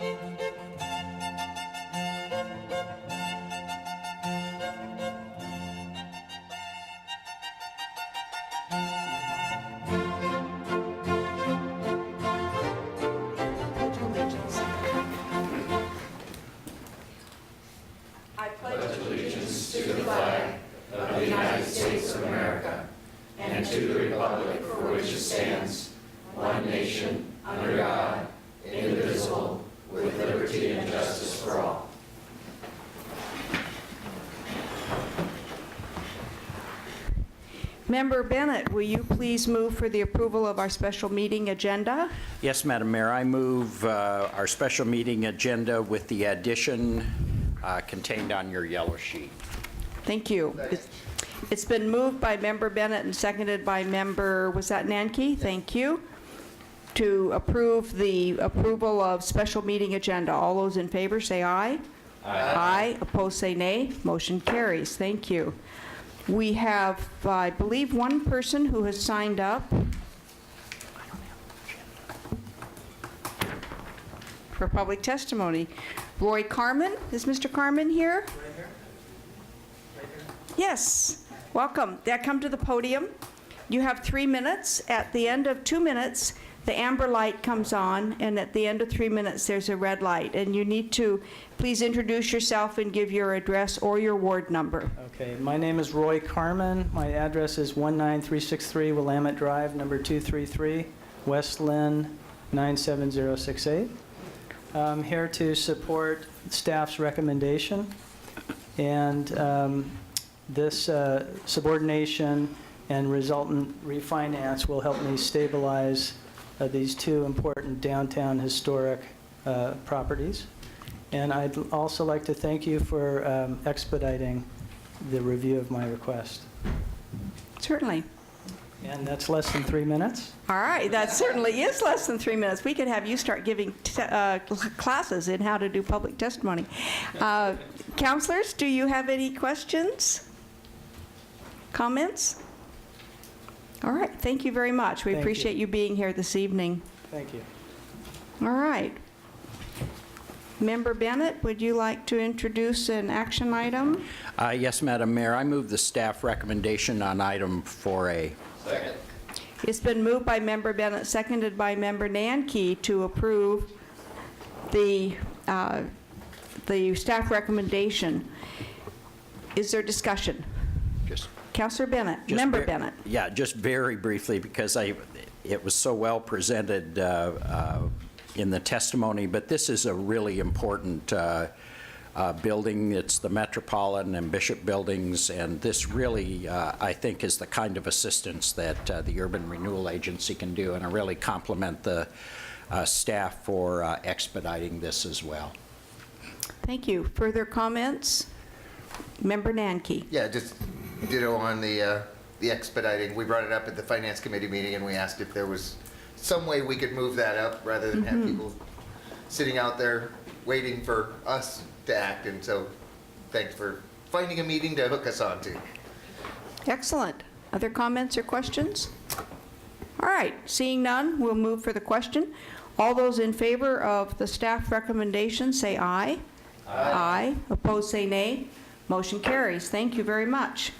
I pledge allegiance to the flag of the United States of America and to the republic for which it stands, one nation, under God, indivisible, with liberty and justice for all. Member Bennett, will you please move for the approval of our special meeting agenda? Yes, Madam Mayor, I move our special meeting agenda with the addition contained on your yellow sheet. Thank you. It's been moved by Member Bennett and seconded by Member, was that Nanke? Thank you. To approve the approval of special meeting agenda. All those in favor say aye. Aye. Opposed say nay. Motion carries. Thank you. We have, I believe, one person who has signed up for public testimony. Roy Carmen. Is Mr. Carmen here? Right here? Right here? Yes. Welcome. Come to the podium. You have 3 minutes. At the end of 2 minutes, the amber light comes on, and at the end of 3 minutes, there's a red light. And you need to please introduce yourself and give your address or your ward number. Okay, my name is Roy Carmen. My address is 19363 Willamette Drive, number 233, West Lynn, 97068. I'm here to support staff's recommendation, and this subordination and resultant refinance will help me stabilize these two important downtown historic properties. And I'd also like to thank you for expediting the review of my request. Certainly. And that's less than 3 minutes. All right. That certainly is less than 3 minutes. We could have you start giving classes in how to do public testimony. Counselors, do you have any questions? Comments? All right. Thank you very much. We Thank appreciate you. you being here this evening. Thank you. All right. Member Bennett, would you like to introduce an action item? Yes, Madam Mayor, I move the staff recommendation on item 4A. Second. It's been moved by Member Bennett, seconded by Member Nanke to approve the staff recommendation. Is there discussion? Just Councillor Bennett, Member Bennett. Yeah, just very briefly, because it was so well presented in the testimony, but this is a really important building. It's the Metropolitan and Bishop buildings, and this really, I think, is the kind of assistance that the Urban Renewal Agency can do, and I really compliment the staff for expediting this as well. Thank you. Further comments? Member Nanke. Yeah, just ditto on the expediting. We brought it up at the Finance Committee meeting, and we asked if there was some way we could move that up rather than have people sitting out there waiting for us to act. And so thanks for finding a meeting to hook us onto. Excellent. Other comments or questions? All right. Seeing none, we'll move for the question. All those in favor of the staff recommendation say aye. Aye. Opposed say nay. Motion carries. Thank you very much.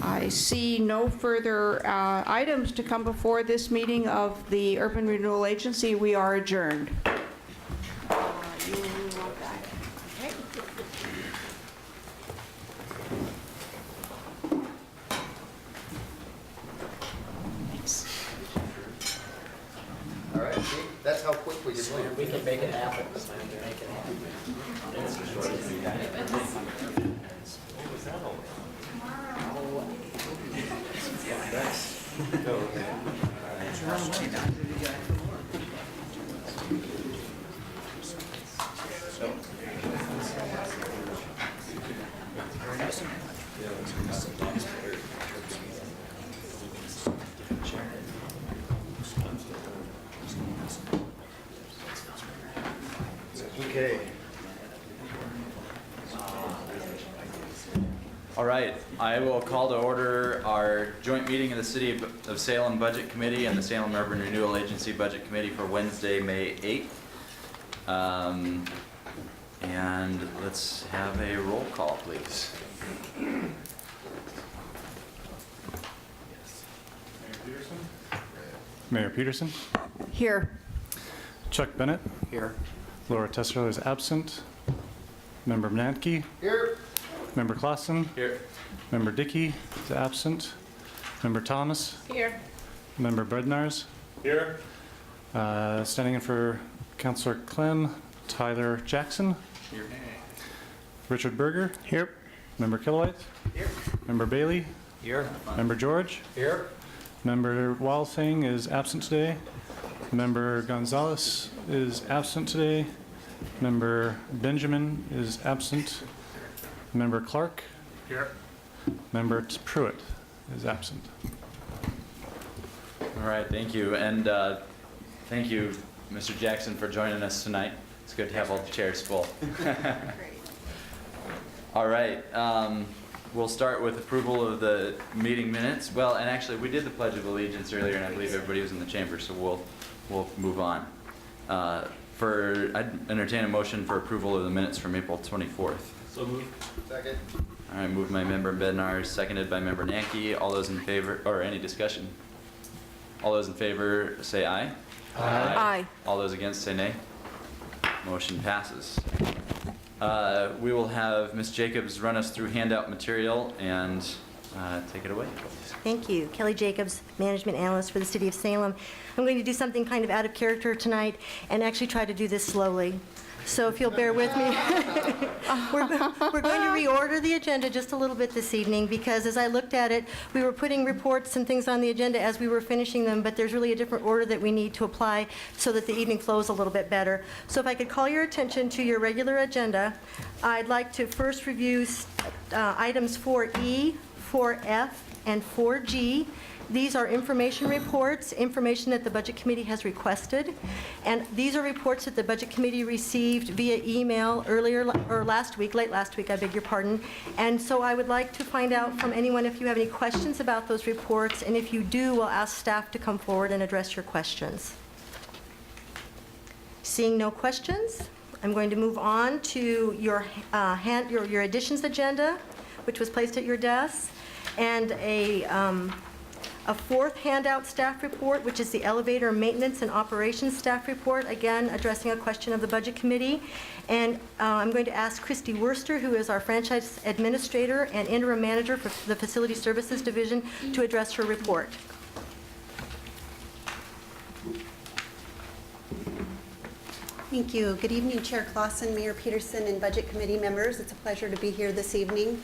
I see no further items to come before this meeting of the Urban Renewal Agency. We are adjourned. All right, see, that's how quick we can move. We can make it happen. Okay. All right, I will call to order our joint meeting of the City of Salem Budget Committee and the Salem Urban Renewal Agency Budget Committee for Wednesday, May 8th. And let's have a roll call, please. Mayor Peterson, Here. Chuck Bennett, Here. Laura Tesserler is absent, Member Mnatke, Here. Member Clausen, Here. Member Dickey is absent, Member Thomas, Here. Member Bednarz, Here. standing in for Councillor Clem, Tyler Jackson, Here. Richard Berger, Here. Member Killowite, Here. Member Bailey, Here. Member George, Here. Member Wildthing is absent today, Member Gonzalez is absent today, Member Benjamin is absent, Member Clark, Here. Member Pruitt is absent. All right, thank you. And thank you, Mr. Jackson, for joining us tonight. It's good to have all the chairs full. All right, we'll start with approval of the meeting minutes. Well, and actually, we did the Pledge of Allegiance earlier, and I believe everybody was in the chamber, so we'll move on. I'd entertain a motion for approval of the minutes from April 24th. So moved. Second. All right, moved by Member Bednar, seconded by Member Nanke. All those in favor, or any discussion? All those in favor say aye. Aye. All those against say nay. Motion passes. We will have Ms. Jacobs run us through handout material and take it away, please. Thank you. Kelly Jacobs, Management Analyst for the City of Salem. I'm going to do something kind of out of character tonight and actually try to do this slowly. So if you'll bear with me. We're going to reorder the agenda just a little bit this evening because as I looked at it, we were putting reports and things on the agenda as we were finishing them, but there's really a different order that we need to apply so that the evening flows a little bit better. So if I could call your attention to your regular agenda, I'd like to first review items 4E, 4F, and 4G. These are information reports, information that the Budget Committee has requested. And these are reports that the Budget Committee received via email earlier, or last week, late last week, I beg your pardon. And so I would like to find out from anyone if you have any questions about those reports. And if you do, we'll ask staff to come forward and address your questions. Seeing no questions, I'm going to move on to your additions agenda, which was placed at your desk, and a fourth handout staff report, which is the elevator maintenance and operations staff report, again addressing a question of the Budget Committee. And I'm going to ask Christy Worster, who is our franchise administrator and interim manager for the Facility Services Division, to address her report. Thank you. Good evening, Chair Clausen, Mayor Peterson, and Budget Committee members. It's a pleasure to be here this evening.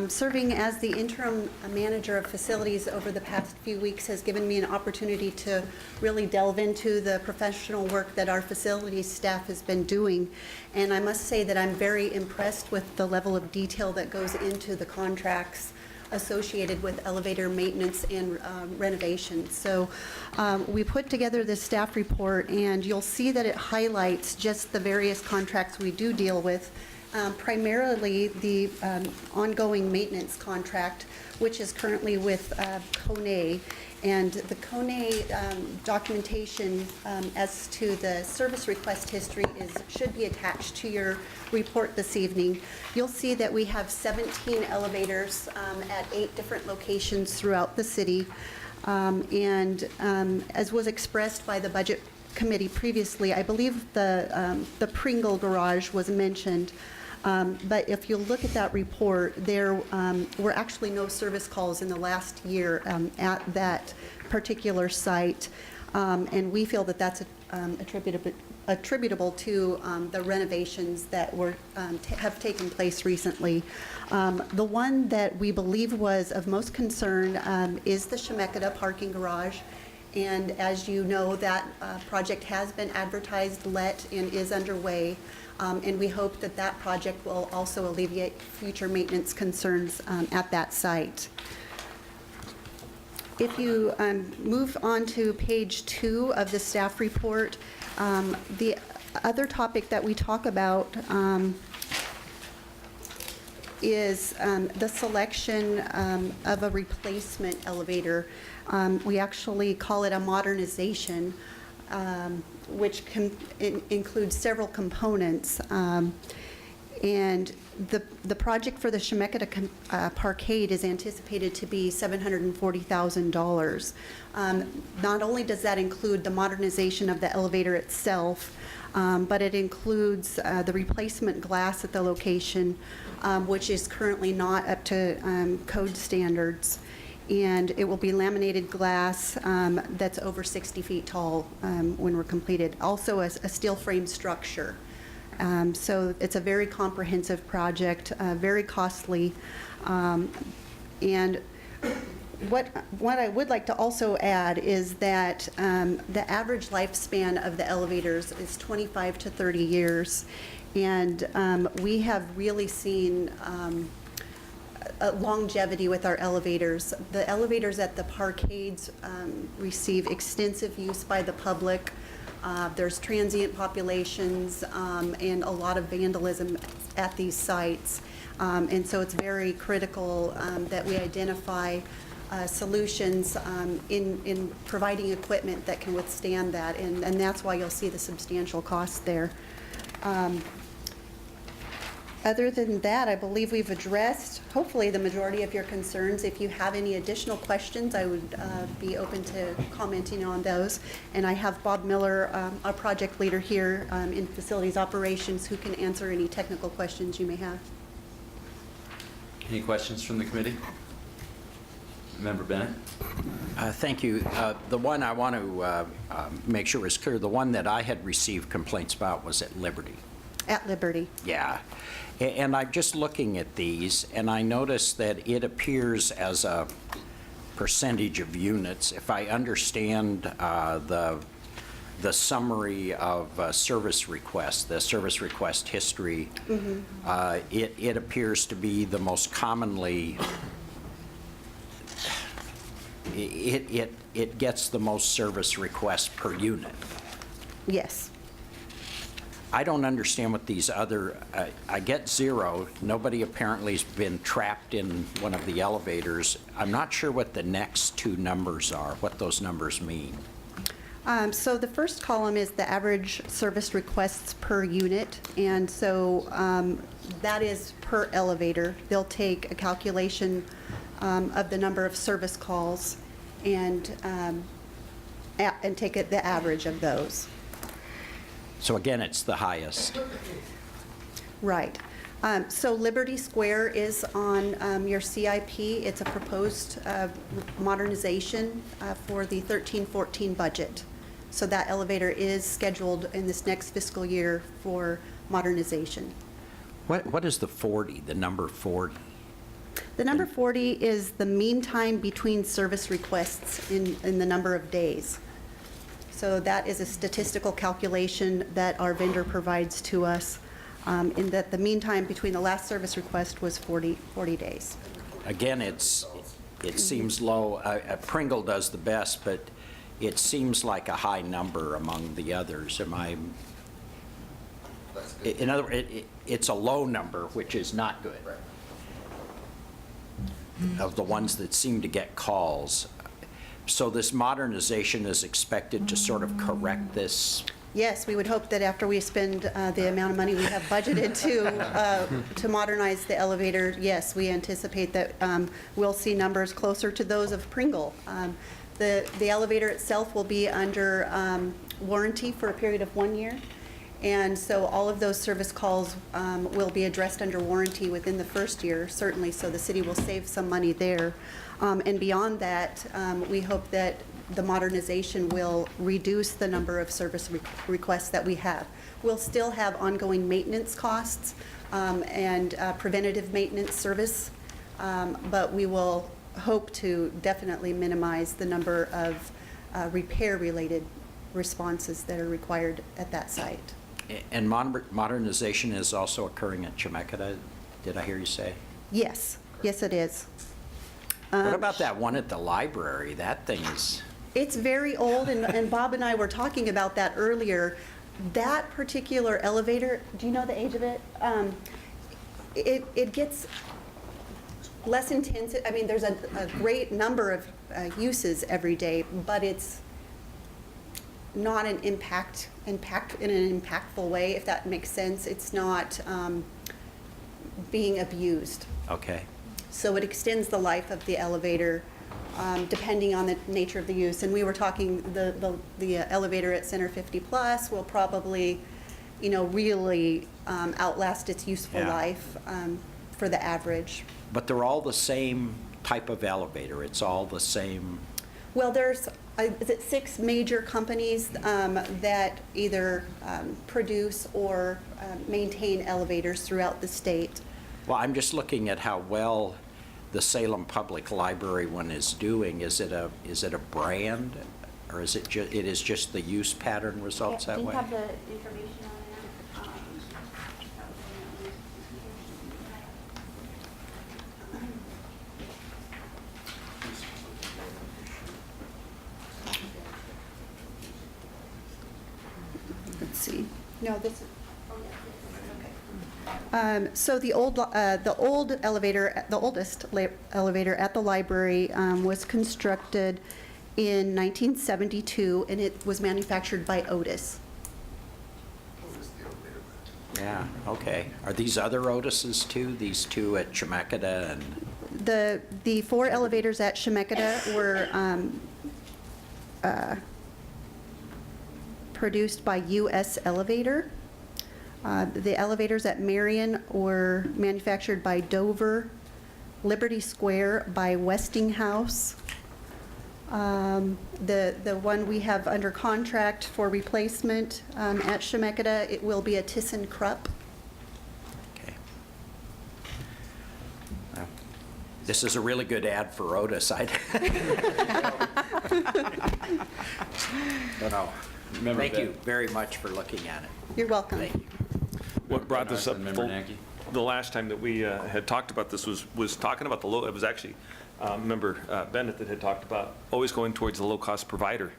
Serving as the interim manager of facilities over the past few weeks has given me an opportunity to really delve into the professional work that our facilities staff has been doing. And I must say that I'm very impressed with the level of detail that goes into the contracts associated with elevator maintenance and renovation. So we put together this staff report, and you'll see that it highlights just the various contracts we do deal with, primarily the ongoing maintenance contract, which is currently with Kone. And the Kone documentation as to the service request history should be attached to your report this evening. You'll see that we have 17 elevators at 8 different locations throughout the city. And as was expressed by the Budget Committee previously, I believe the Pringle garage was mentioned. But if you look at that report, there were actually no service calls in the last year at that particular site. And we feel that that's attributable to the renovations that have taken place recently. The one that we believe was of most concern is the Chemeketa parking garage. And as you know, that project has been advertised, let, and is underway. And we hope that that project will also alleviate future maintenance concerns at that site. If you move on to page 2 of the staff report, the other topic that we talk about is the selection of a replacement elevator. We actually call it a modernization. which includes several components. And the project for the Chemeketa Parkade is anticipated to be $740,000. Not only does that include the modernization of the elevator itself, but it includes the replacement glass at the location, which is currently not up to code standards. And it will be laminated glass that's over 60 feet tall when we're completed. Also a steel frame structure. So it's a very comprehensive project, very costly. And what I would like to also add is that the average lifespan of the elevators is 25 to 30 years. And we have really seen longevity with our elevators. The elevators at the parkades receive extensive use by the public. There's transient populations and a lot of vandalism at these sites. And so it's very critical that we identify solutions in providing equipment that can withstand that. And that's why you'll see the substantial cost there. Other than that, I believe we've addressed, hopefully, the majority of your concerns. If you have any additional questions, I would be open to commenting on those. And I have Bob Miller, our project leader here in facilities operations, who can answer any technical questions you may have. Any questions from the committee? Member Bennett? Thank you. The one I want to make sure is clear, the one that I had received complaints about was at Liberty. At Liberty. Yeah. And I'm just looking at these, and I notice that it appears as a percentage of units. If I understand the summary of service requests, the service request history, it appears to be the most commonly, it gets the most service requests per unit. Yes. I don't understand what these other, I get 0. Nobody apparently has been trapped in one of the elevators. I'm not sure what the next 2 numbers are, what those numbers mean. So the first column is the average service requests per unit, and so that is per elevator. They'll take a calculation of the number of service calls and take the average of those. So again, it's the highest. Right. So Liberty Square is on your CIP. It's a proposed modernization for the 13-14 budget. So that elevator is scheduled in this next fiscal year for modernization. What is the 40, the number 40? The number 40 is the mean time between service requests in the number of days. So that is a statistical calculation that our vendor provides to us, in that the mean time between the last service request was 40 days. Again, it seems low. Pringle does the best, but it seems like a high number among the others. Am I? In other words, it's a low number, which is not good. Of the ones that seem to get calls. So this modernization is expected to sort of correct this? Yes, we would hope that after we spend the amount of money we have budgeted to modernize the elevator, yes, we anticipate that we'll see numbers closer to those of Pringle. The elevator itself will be under warranty for a period of 1 year. And so all of those service calls will be addressed under warranty within the first year, certainly, so the city will save some money there. And beyond that, we hope that the modernization will reduce the number of service requests that we have. We'll still have ongoing maintenance costs and preventative maintenance service, but we will hope to definitely minimize the number of repair-related responses that are required at that site. And modernization is also occurring at Chemeketa, did I hear you say? Yes, yes it is. What about that one at the library? That thing is... It's very old, and Bob and I were talking about that earlier. That particular elevator, do you know the age of it? It gets less intense. I mean, there's a great number of uses every day, but not an impact in an impactful way, if that makes sense. It's not being abused. Okay. So it extends the life of the elevator depending on the nature of the use. And we were talking, the elevator at Center 50 Plus will probably, really outlast its useful Yeah. life for the average. But they're all the same type of elevator? It's all the same? Well, there's, is it 6 major companies that either produce or maintain elevators throughout the state. Well, I'm just looking at how well the Salem Public Library one is doing. Is it a brand, or is it just the use pattern results that way? Do you have the information on that? Let's see. No, this is. So the old elevator, the oldest elevator at the library was constructed in 1972, and it was manufactured by Otis. Yeah, okay. Are these other Otises too? These two at Chemeketa and? The 4 elevators at Chemeketa were produced by U.S. Elevator. The elevators at Marion were manufactured by Dover, Liberty Square by Westinghouse. The one we have under contract for replacement at Chemeketa, it will be a ThyssenKrupp. Okay. Well, this is a really good ad for Otis. I don't know. Thank you very much for looking at it. You're welcome. Thank you. What brought this up Member Nanke? the last time that we had talked about this was talking about it was actually Member Bennett that had talked about always going towards the low-cost provider.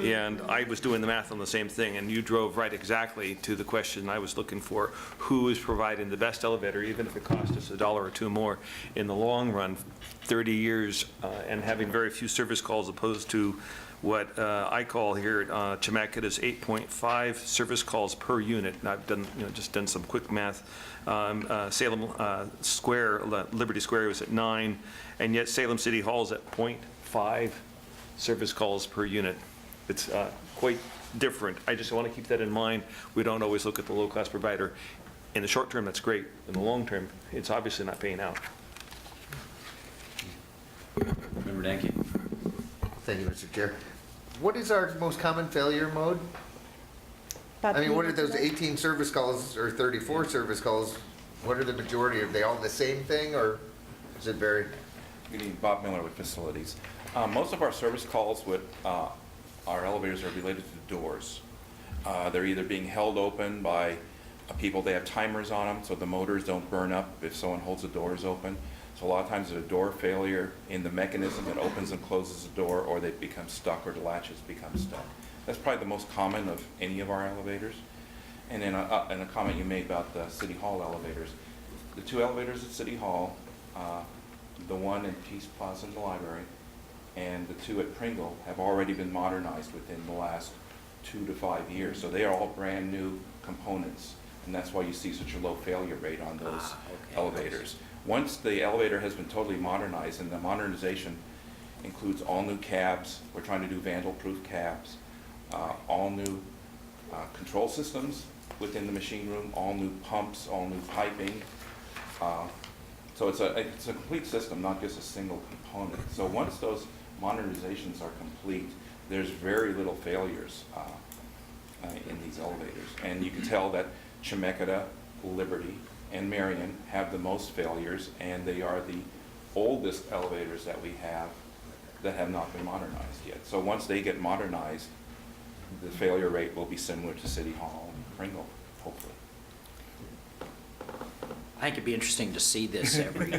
And I was doing the math on the same thing, and you drove right exactly to the question I was looking for: who is providing the best elevator, even if it costs us $1 or $2 more in the long run, 30 years, and having very few service calls opposed to what I call here at Chemeketa's 8.5 service calls per unit. And I've done, just done some quick math. Salem Square, Liberty Square was at 9, and yet Salem City Hall's at 0.5 service calls per unit. It's quite different. I just want to keep that in mind. We don't always look at the low-cost provider. In the short term, that's great. In the long term, it's obviously not paying out. Member Danke? Thank you, Mr. Chair. What is our most common failure mode? I mean, what are those 18 service calls or 34 service calls? What are the majority? Are they all the same thing, or does it vary? Good evening, Bob Miller with Facilities. Most of our service calls with our elevators are related to doors. They're either being held open by people, they have timers on them so the motors don't burn up if someone holds the doors open. So a lot of times there's a door failure in the mechanism that opens and closes the door, or they become stuck, or the latches become stuck. That's probably the most common of any of our elevators. And then a comment you made about the City Hall elevators. The 2 elevators at City Hall, the one in Peace Plaza in the library, and the 2 at Pringle have already been modernized within the last 2 to 5 years. So they are all brand new components, and that's why you see such a low failure rate on those elevators. Once the elevator has been totally modernized, and the modernization includes all new cabs, we're trying to do vandal-proof cabs, all new control systems within the machine room, all new pumps, all new piping. So it's a complete system, not just a single component. So once those modernizations are complete, there's very little failures in these elevators. And you can tell that Chemeketa, Liberty, and Marion have the most failures, and they are the oldest elevators that we have that have not been modernized yet. So once they get modernized, the failure rate will be similar to City Hall and Pringle, hopefully. I think it'd be interesting to see this every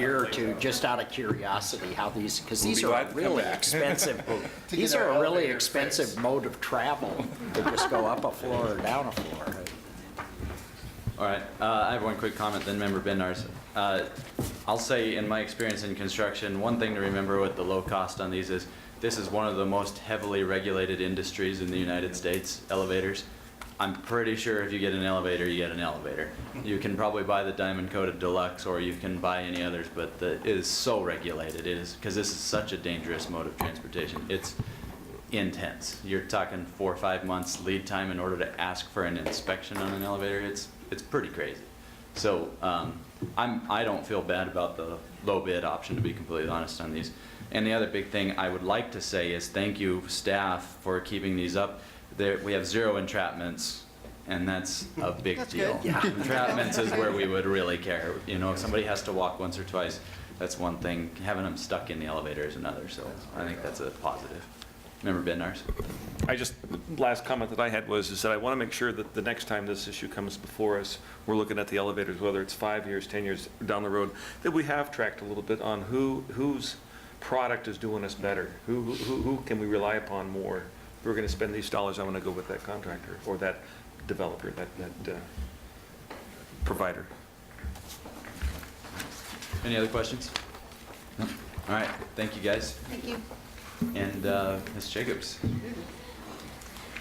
year or two, just out of curiosity, how these, because these are really expensive. These are a really expensive mode of travel to just go up a floor or down a floor. All right, I have one quick comment, then Member Benars. I'll say, in my experience in construction, one thing to remember with the low cost on these is this is one of the most heavily regulated industries in the United States, elevators. I'm pretty sure if you get an elevator, you get an elevator. You can probably buy the diamond coated deluxe, or you can buy any others, but it is so regulated. It is, because this is such a dangerous mode of transportation. It's intense. You're talking 4 or 5 months lead time in order to ask for an inspection on an elevator. It's pretty crazy. So I don't feel bad about the low bid option, to be completely honest on these. And the other big thing I would like to say is thank you, staff, for keeping these up. We have 0 entrapments, and that's a big deal. Entrapments is where we would really care. You know, if somebody has to walk once or twice, that's one thing. Having them stuck in the elevator is another, so I think that's a positive. Member Bednarz? Last comment that I had is that I want to make sure that the next time this issue comes before us, we're looking at the elevators, whether it's 5 years, 10 years down the road, that we have tracked a little bit on whose product is doing us better. Who can we rely upon more? If we're going to spend these dollars, I want to go with that contractor or that developer, that provider. Any other questions? No? All right, thank you, guys. Thank you. And Ms. Jacobs?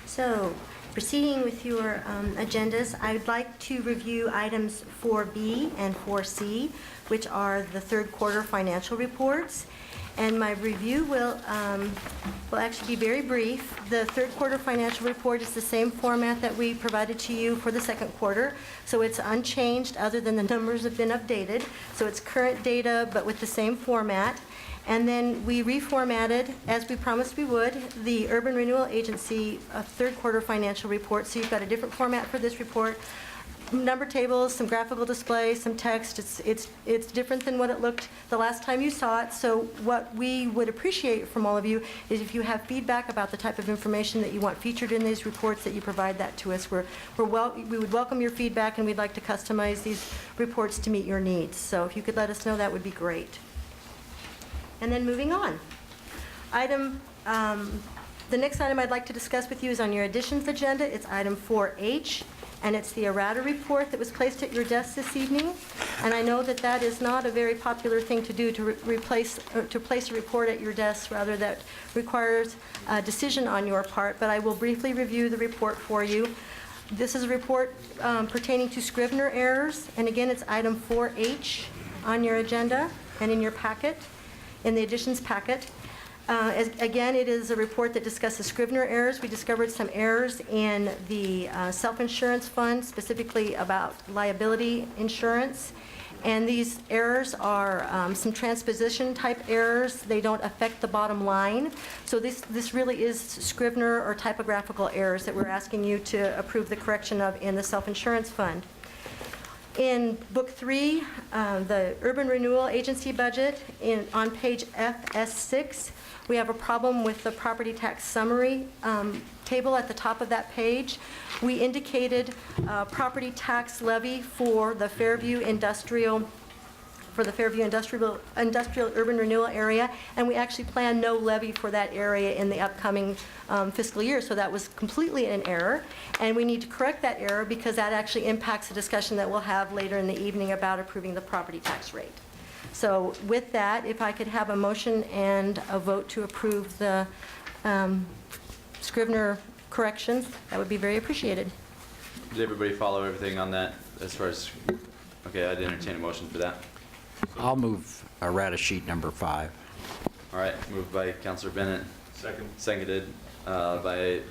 So, proceeding with your agendas, I would like to review items 4B and 4C, which are the third quarter financial reports. And my review will actually be very brief. The third quarter financial report is the same format that we provided to you for the second quarter. So it's unchanged other than the numbers have been updated. So it's current data, but with the same format. And then we reformatted, as we promised we would, the Urban Renewal Agency third quarter financial report. So you've got a different format for this report. Number tables, some graphical display, some text. It's different than what it looked the last time you saw it. So what we would appreciate from all of you is if you have feedback about the type of information that you want featured in these reports, that you provide that to us. We would welcome your feedback, and we'd like to customize these reports to meet your needs. So if you could let us know, that would be great. And then moving on. The next item I'd like to discuss with you is on your additions agenda. It's item 4H. And it's the errata report that was placed at your desk this evening. And I know that that is not a very popular thing to do, to place a report at your desk. Rather, that requires a decision on your part. But I will briefly review the report for you. This is a report pertaining to Scrivener errors. And again, it's item 4H on your agenda and in your packet, in the additions packet. Again, it is a report that discusses Scrivener errors. We discovered some errors in the self-insurance fund, specifically about liability insurance. And these errors are some transposition type errors. They don't affect the bottom line. So this really is Scrivener or typographical errors that we're asking you to approve the correction of in the self-insurance fund. In Book 3, the Urban Renewal Agency budget, on page FS6, we have a problem with the property tax summary table at the top of that page. We indicated property tax levy for the Fairview Industrial Urban Renewal area, and we actually plan no levy for that area in the upcoming fiscal year, so that was completely an error, and we need to correct that error because that actually impacts the discussion that we'll have later in the evening about approving the property tax rate. So with that, if I could have a motion and a vote to approve the Scrivener corrections, that would be very appreciated. Did everybody follow everything on that as far as, okay, I'd entertain a motion for that. I'll move errata sheet number 5. All right, moved by Councilor Bennett. Second. Seconded by,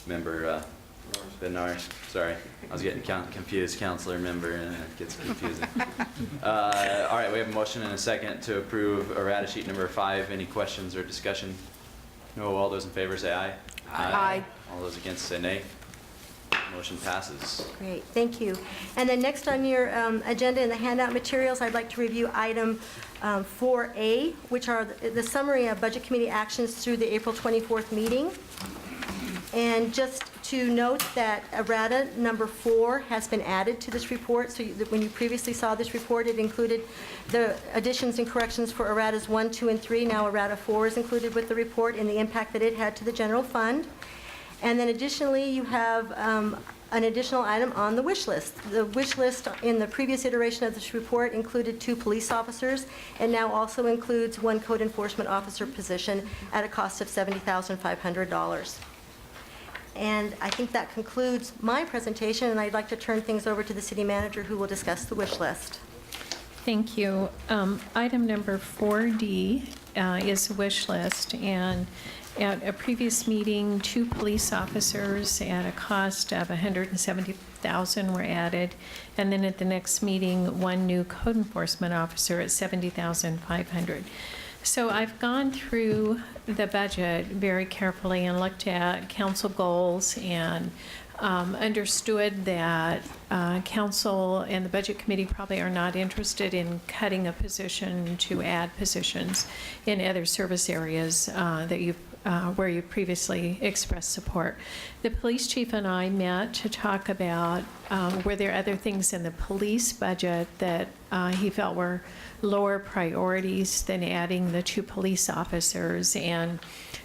Member Bednarz. Sorry, I was getting confused, Councilor member, and it gets confusing. All right, we have a motion and a second to approve errata sheet number 5. Any questions or discussion? No, all those in favor say aye. Aye. All those against say nay. Motion passes. Great, thank you. And then next on your agenda in the handout materials, I'd like to review item 4A, which are the summary of Budget Committee actions through the April 24th meeting. And just to note that errata number 4 has been added to this report. So when you previously saw this report, it included the additions and corrections for erratas 1, 2, and 3. Now errata 4 is included with the report and the impact that it had to the general fund. And then additionally, you have an additional item on the wish list. The wish list in the previous iteration of this report included 2 police officers, and now also includes 1 code enforcement officer position at a cost of $70,500. And I think that concludes my presentation, and I'd like to turn things over to the city manager, who will discuss the wish list. Thank you. Item number 4D is a wish list, and at a previous meeting, 2 police officers at a cost of $170,000 were added, and then at the next meeting, 1 new code enforcement officer at $70,500. So I've gone through the budget very carefully and looked at council goals and understood that council and the budget committee probably are not interested in cutting a position to add positions in other service areas that you've where you previously expressed support. The police chief and I met to talk about were there other things in the police budget that he felt were lower priorities than adding the 2 police officers. And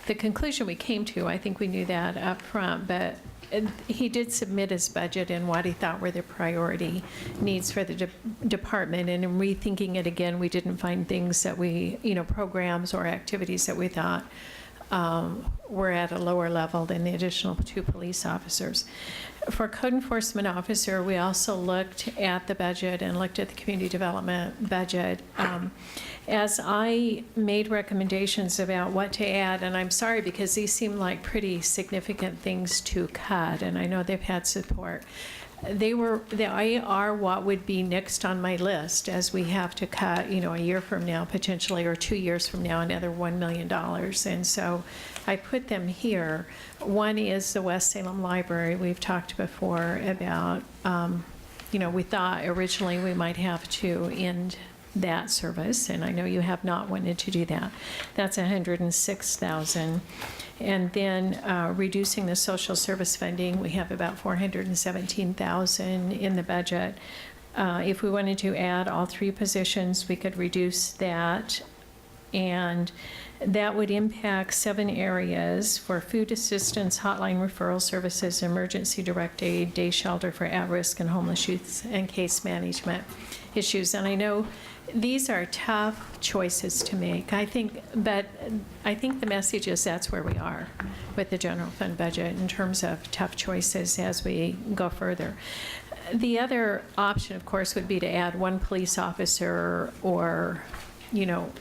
the conclusion we came to, I think we knew that up front, but he did submit his budget and what he thought were the priority needs for the department. And in rethinking it again, we didn't find things that we, programs or activities that we thought were at a lower level than the additional 2 police officers. For code enforcement officer, we also looked at the budget and looked at the community development budget. As I made recommendations about what to add, and I'm sorry because these seem like pretty significant things to cut, and I know they've had support. They are what would be next on my list as we have to cut, a year from now potentially, or 2 years from now, another $1 million. And so I put them here. One is the West Salem Library. We've talked before about, we thought originally we might have to end that service, and I know you have not wanted to do that. That's $106,000. And then reducing the social service funding, we have about $417,000 in the budget. If we wanted to add all 3 positions, we could reduce that, and that would impact 7 areas for food assistance, hotline referral services, emergency direct aid, day shelter for at-risk and homeless youth, and case management issues. And I know these are tough choices to make, but I think the message is that's where we are with the general fund budget in terms of tough choices as we go further. The other option, of course, would be to add 1 police officer or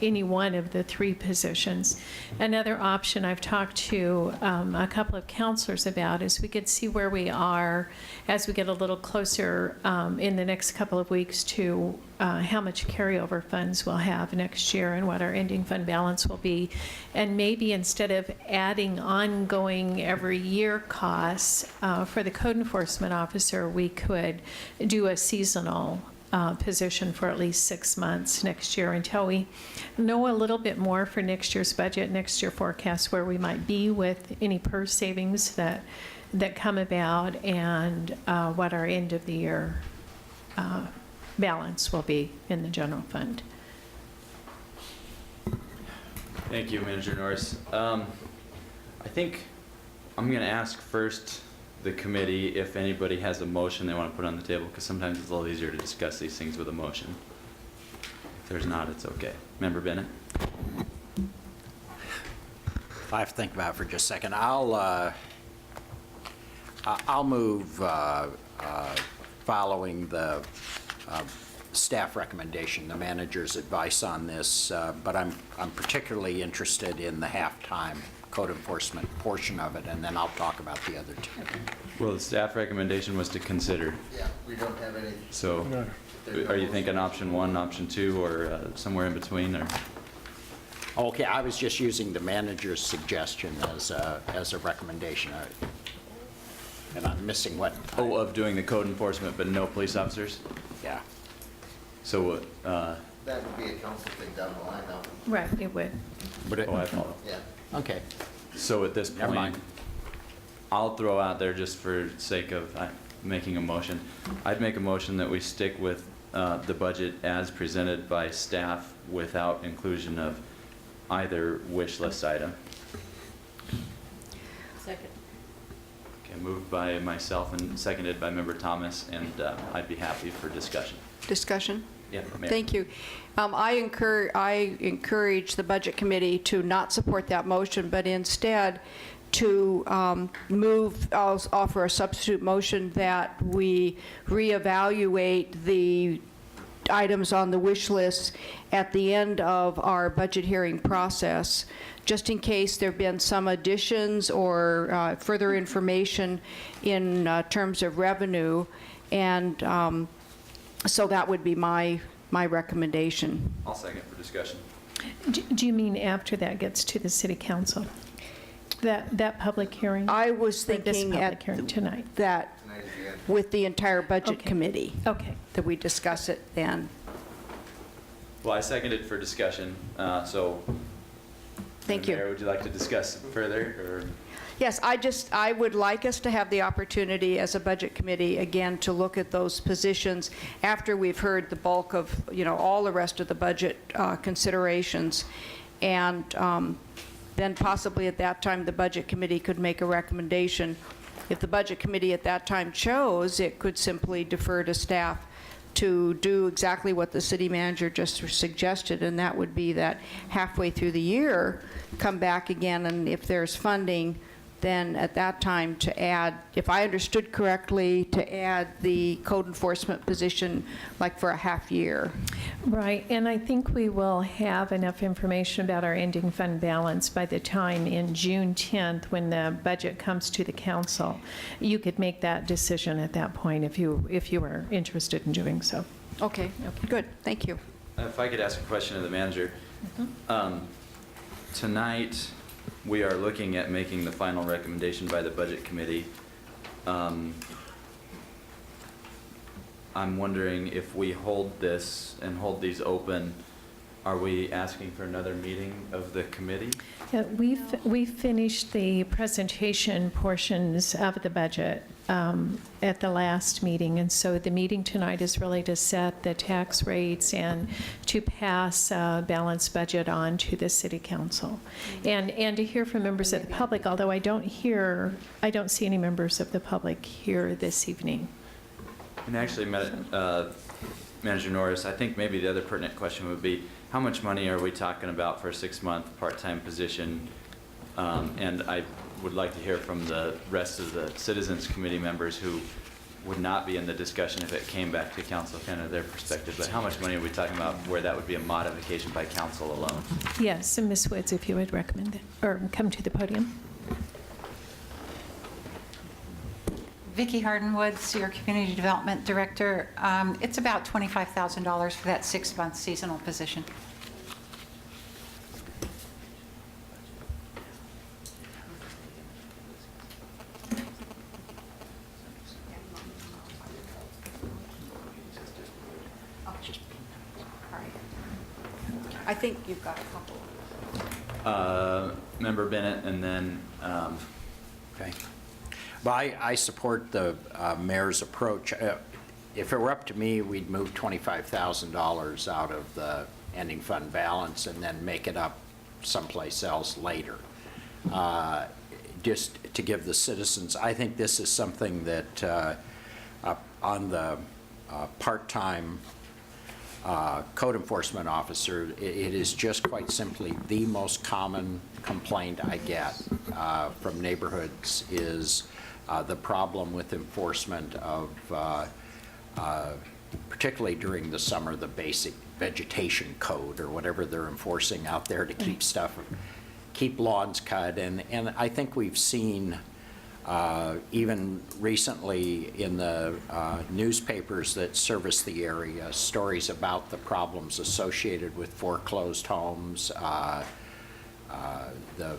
any one of the 3 positions. Another option I've talked to a couple of counselors about is we could see where we are as we get a little closer in the next couple of weeks to how much carryover funds we'll have next year and what our ending fund balance will be. And maybe instead of adding ongoing every year costs for the code enforcement officer, we could do a seasonal position for at least 6 months next year until we know a little bit more for next year's budget, next year forecast, where we might be with any PERS savings that come about, and what our end of the year balance will be in the general fund. Thank you, Manager Norris. I think I'm going to ask first the committee if anybody has a motion they want to put on the table, because sometimes it's a little easier to discuss these things with a motion. If there's not, it's okay. Member Bennett? If I have to think about it for just a second, I'll move following the staff recommendation, the manager's advice on this, but I'm particularly interested in the half-time code enforcement portion of it, and then I'll talk about the other 2. Well, the staff recommendation was to consider. Yeah, we don't have any. So are you thinking option 1, option 2, or somewhere in between? Or? Okay, I was just using the manager's suggestion as a recommendation. And I'm missing what? Oh, of doing the code enforcement, but no police officers? Yeah. So, That would be a council thing down the line, though. Right, it would. Would it? oh, I follow. Yeah. Okay. So at this Never point, mind. I'll throw out there, just for sake of making a motion, I'd make a motion that we stick with the budget as presented by staff without inclusion of either wish list item. Second. Okay, moved by myself and seconded by Member Thomas, and I'd be happy for discussion. Discussion? Yeah, Mayor. Thank you. I encourage the Budget Committee to not support that motion, but instead to I'll offer a substitute motion that we reevaluate the items on the wish list at the end of our budget hearing process, just in case there have been some additions or further information in terms of revenue. And so that would be my recommendation. I'll second for discussion. Do you mean after that gets to the city council? That public hearing? I was Or this thinking public hearing tonight? that with the entire Budget Okay. Committee, Okay. that we discuss it then. Well, I seconded for discussion, so. Thank you. Mayor, would you like to discuss further, or? Yes, I would like us to have the opportunity as a Budget Committee, again, to look at those positions after we've heard the bulk of, all the rest of the budget considerations. And then possibly at that time, the Budget Committee could make a recommendation. If the Budget Committee at that time chose, it could simply defer to staff to do exactly what the city manager just suggested, and that would be that halfway through the year, come back again, and if there's funding, then at that time to add, if I understood correctly, to add the code enforcement position like for a half year. Right, and I think we will have enough information about our ending fund balance by the time in June 10th, when the budget comes to the council. You could make that decision at that point if you were interested in doing so. Okay, good, thank you. If I could ask a question of the manager. Tonight, we are looking at making the final recommendation by the Budget Committee. I'm wondering if we hold this and hold these open, are we asking for another meeting of the committee? Yeah, we've finished the presentation portions of the budget at the last meeting, and so the meeting tonight is really to set the tax rates and to pass a balanced budget on to the city council, and to hear from members of the public. Although I don't see any members of the public here this evening. And actually, Manager Norris, I think maybe the other pertinent question would be, how much money are we talking about for a 6-month part-time position? And I would like to hear from the rest of the Citizens Committee members who would not be in the discussion if it came back to council, kind of their perspective. But how much money are we talking about where that would be a modification by council alone? Yes, and Ms. Woods, if you would recommend it, or come to the podium. Vicki Hardenwoods, your Community Development Director. It's about $25,000 for that 6-month seasonal position. I think you've got a couple. Member Bennett, and then, Okay. Well, I support the mayor's approach. If it were up to me, we'd move $25,000 out of the ending fund balance and then make it up someplace else later. Just to give the citizens, I think this is something that on the part-time code enforcement officer, it is just quite simply the most common complaint I get from neighborhoods is the problem with enforcement of, particularly during the summer, the basic vegetation code or whatever they're enforcing out there to keep stuff, keep lawns cut. And I think we've seen even recently in the newspapers that service the area, stories about the problems associated with foreclosed homes, the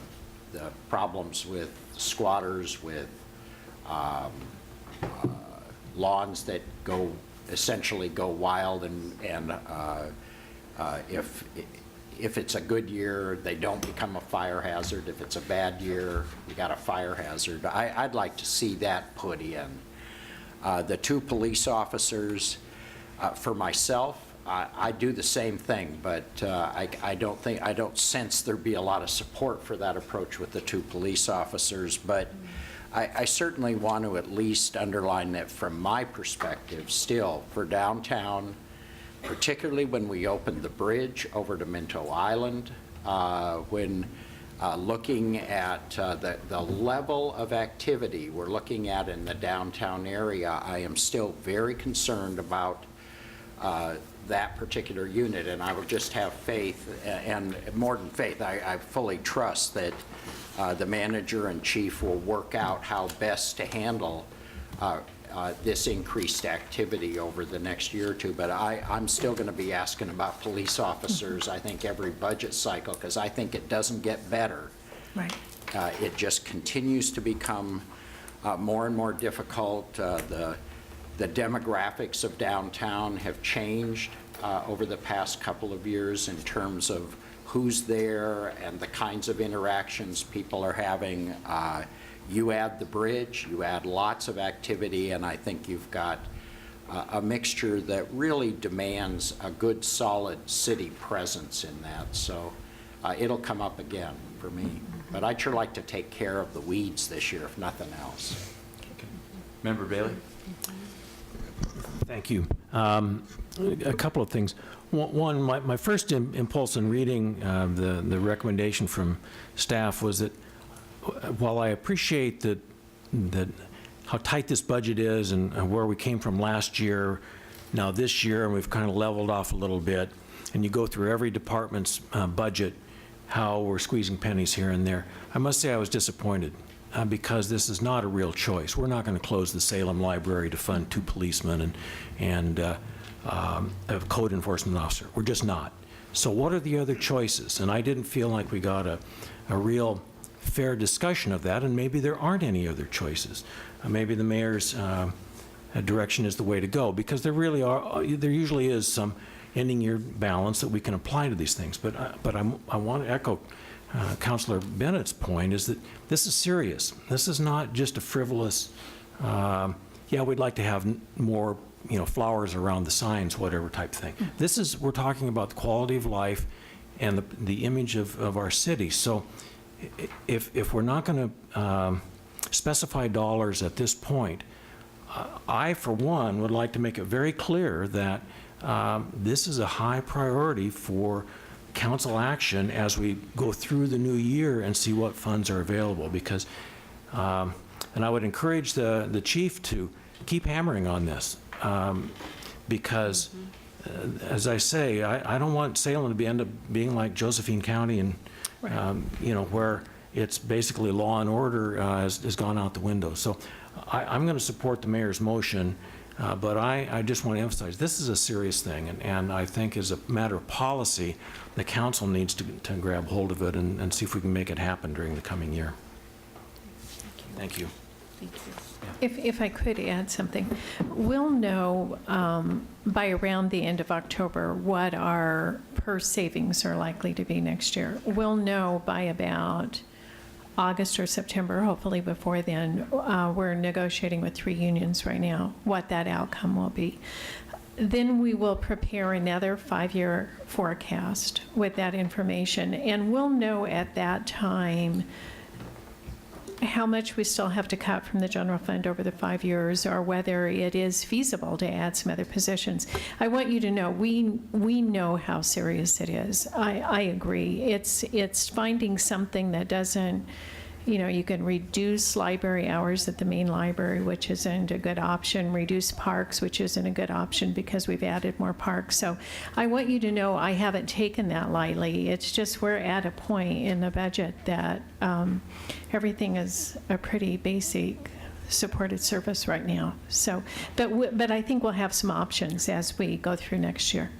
problems with squatters, with lawns that essentially go wild, and if it's a good year, they don't become a fire hazard. If it's a bad year, you got a fire hazard. I'd like to see that put in. The 2 police officers, for myself, I do the same thing, but I don't sense there'd be a lot of support for that approach with the 2 police officers. But I certainly want to at least underline that from my perspective, still, for downtown, particularly when we opened the bridge over to Minto Island, when looking at the level of activity we're looking at in the downtown area, I am still very concerned about that particular unit, and I will just have faith, and more than faith, I fully trust that the manager and chief will work out how best to handle this increased activity over the next year or two. But I'm still going to be asking about police officers, I think, every budget cycle, because I think it doesn't get better. Right. It just continues to become more and more difficult. The demographics of downtown have changed over the past couple of years in terms of who's there and the kinds of interactions people are having. You add the bridge, you add lots of activity, and I think you've got a mixture that really demands a good, solid city presence in that. So it'll come up again for me. But I'd sure like to take care of the weeds this year, if nothing else. Member Bailey? Thank you. A couple of things. One, my first impulse in reading the recommendation from staff was that while I appreciate that how tight this budget is and where we came from last year, now this year, and we've kind of leveled off a little bit, and you go through every department's budget, how we're squeezing pennies here and there, I must say I was disappointed. Because this is not a real choice. We're not going to close the Salem Library to fund 2 policemen and a code enforcement officer. We're just not. So what are the other choices? And I didn't feel like we got a real fair discussion of that, and maybe there aren't any other choices. Maybe the mayor's direction is the way to go, because there usually is some ending year balance that we can apply to these things. But I want to echo Councilor Bennett's point is that this is serious. This is not just a frivolous, yeah, we'd like to have more, flowers around the signs, whatever type thing. We're talking about the quality of life and the image of our city. So if we're not going to specify dollars at this point, I, for one, would like to make it very clear that this is a high priority for council action as we go through the new year and see what funds are available, because, and I would encourage the chief to keep hammering on this, because, as I say, I don't want Salem to end up being like Josephine County and, where it's basically law and order has gone out the window. So I'm going to support the mayor's motion. But I just want to emphasize, this is a serious thing, and I think as a matter of policy, the council needs to grab hold of it and see if we can make it happen during the coming year. Thank you. Thank you. If I could add something, we'll know by around the end of October what our PERS savings are likely to be next year. We'll know by about August or September, hopefully before then. We're negotiating with 3 unions right now, what that outcome will be. Then we will prepare another 5-year forecast with that information, and we'll know at that time how much we still have to cut from the general fund over the 5 years, or whether it is feasible to add some other positions. I want you to know, we know how serious it is. I agree. It's finding something that doesn't, you can reduce library hours at the main library, which isn't a good option, reduce parks, which isn't a good option because we've added more parks. So I want you to know I haven't taken that lightly. It's just we're at a point in the budget that everything is a pretty basic supported service right now. So, but I think we'll have some options as we go through next year.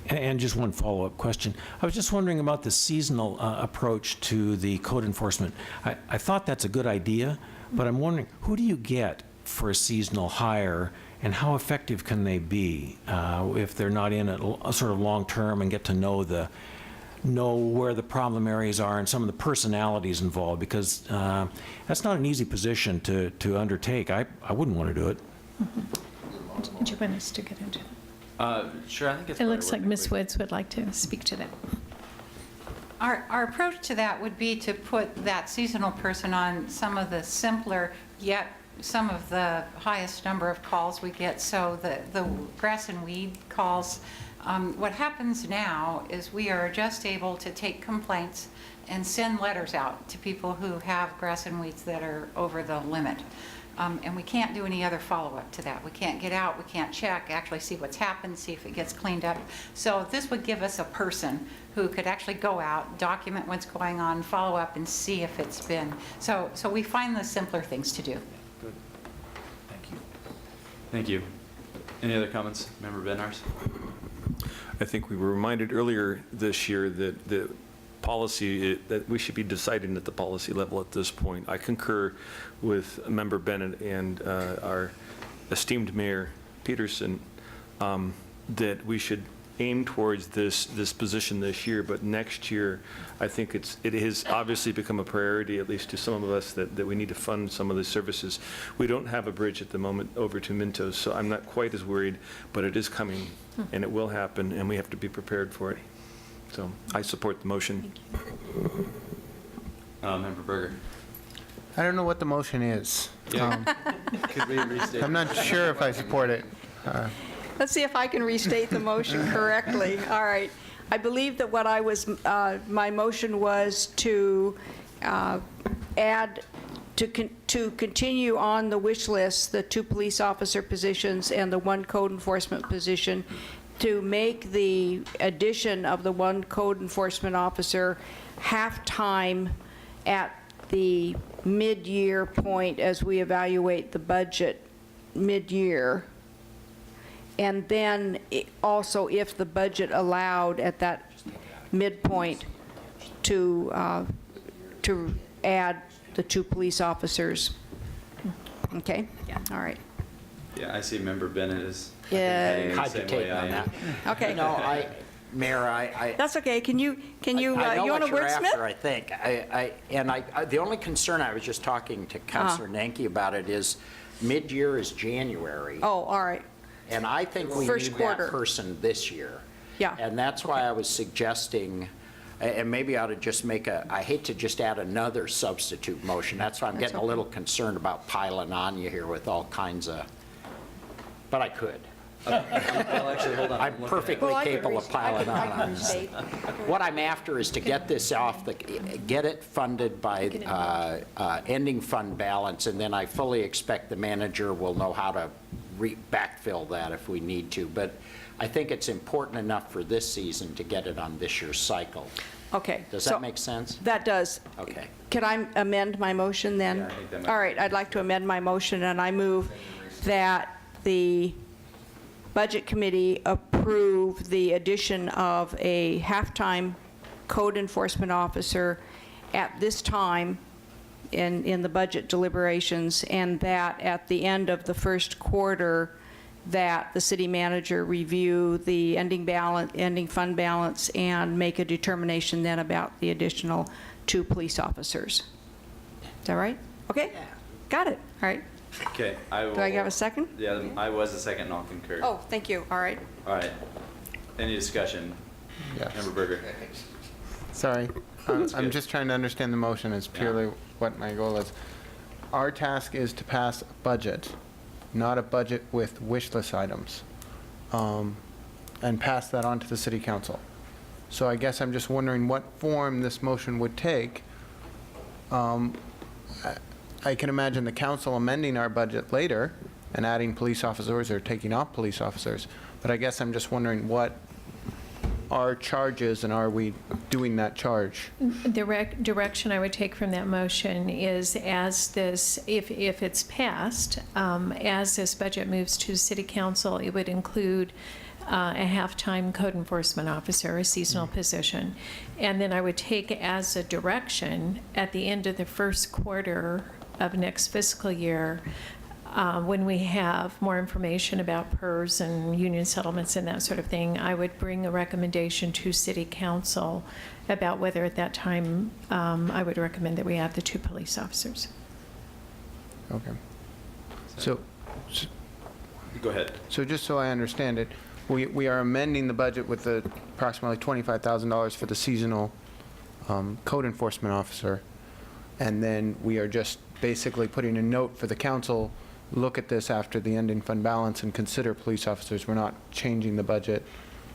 And just one follow-up question. I was just wondering about the seasonal approach to the code enforcement. I thought that's a good idea, but I'm wondering, who do you get for a seasonal hire, and how effective can they be if they're not in it sort of long-term and get to know where the problem areas are and some of the personalities involved? Because that's not an easy position to undertake. I wouldn't want to do it. Mm-hmm. Do you want us to get into it? Sure, I think it's It looks like Ms. Woods would like to speak to that. Our approach to that would be to put that seasonal person on some of the simpler, yet some of the highest number of calls we get. So the grass and weed calls, what happens now is we are just able to take complaints and send letters out to people who have grass and weeds that are over the limit. And we can't do any other follow-up to that. We can't get out, we can't check, actually see what's happened, see if it gets cleaned up. So this would give us a person who could actually go out, document what's going on, follow up, and see if it's been. So we find the simpler things to do. Good. Thank you. Thank you. Any other comments? Member Benars? I think we were reminded earlier this year that the policy, that we should be deciding at the policy level at this point. I concur with Member Bennett and our esteemed Mayor Peterson that we should aim towards this position this year, but next year, I think it has obviously become a priority, at least to some of us, that we need to fund some of the services. We don't have a bridge at the moment over to Mintos, so I'm not quite as worried, but it is coming, and it will happen, and we have to be prepared for it. So I support the motion. Member Berger? I don't know what the motion is. Yeah. Could we restate? I'm not sure if I support it. Let's see if I can restate the motion correctly. All right. I believe that what I was, my motion was to add, to continue on the wish list, the 2 police officer positions and the 1 code enforcement position, to make the addition of the 1 code enforcement officer half-time at the mid-year point as we evaluate the budget mid-year. And then also, if the budget allowed at that midpoint, to add the 2 police officers. Okay? Yeah. All right. Yeah, I see Member Bennett is Yeah. heading the same way I am. Okay. No, Mayor, I... That's okay. Can you I know you want what to you're after, wordsmith? I think. The only concern, I was just talking to Councilor Nanki about it, is mid-year is January. Oh, all right. And I think we First need quarter. that person this year. Yeah. And that's why I was suggesting, and maybe I ought to just I hate to just add another substitute motion. That's why I'm getting a little concerned about piling on you here with all kinds of, but I could. Well, actually, hold on. I'm perfectly capable of piling I can on. restate. What I'm after is to get this get it funded by ending fund balance, and then I fully expect the manager will know how to backfill that if we need to. But I think it's important enough for this season to get it on this year's cycle. Okay. Does so that make sense? That does. Okay. Can I amend my motion then? Yeah, I think that might All right, I'd like to amend my motion, and I move that the Budget Committee approve the addition of a half-time code enforcement officer at this time in the budget deliberations, and that at the end of the first quarter, that the city manager review the ending fund balance and make a determination then about the additional 2 police officers. Is that right? Okay? Got it. All right. Okay, I will. Do I have a second? Yeah, I was the second, and I'll concur. Oh, thank you. All right. All right. Any discussion? Yes. Member Berger? Sorry. That's I'm good. just trying to understand the motion. It's purely what my goal is. Our task is to pass a budget, not a budget with wish list items, and pass that on to the city council. So I guess I'm just wondering what form this motion would take. I can imagine the council amending our budget later and adding police officers or taking off police officers, but I guess I'm just wondering what our charge is, and are we doing that charge? The direction I would take from that motion is, as this, if it's passed, as this budget moves to city council, it would include a half-time code enforcement officer, a seasonal position. And then I would take as a direction at the end of the first quarter of next fiscal year, when we have more information about PERS and union settlements and that sort of thing, I would bring a recommendation to City Council about whether at that time I would recommend that we have the 2 police officers. Okay. So Go ahead. So just so I understand it, we are amending the budget with the approximately $25,000 for the seasonal code enforcement officer. And then we are just basically putting a note for the council, look at this after the ending fund balance and consider police officers. We're not changing the budget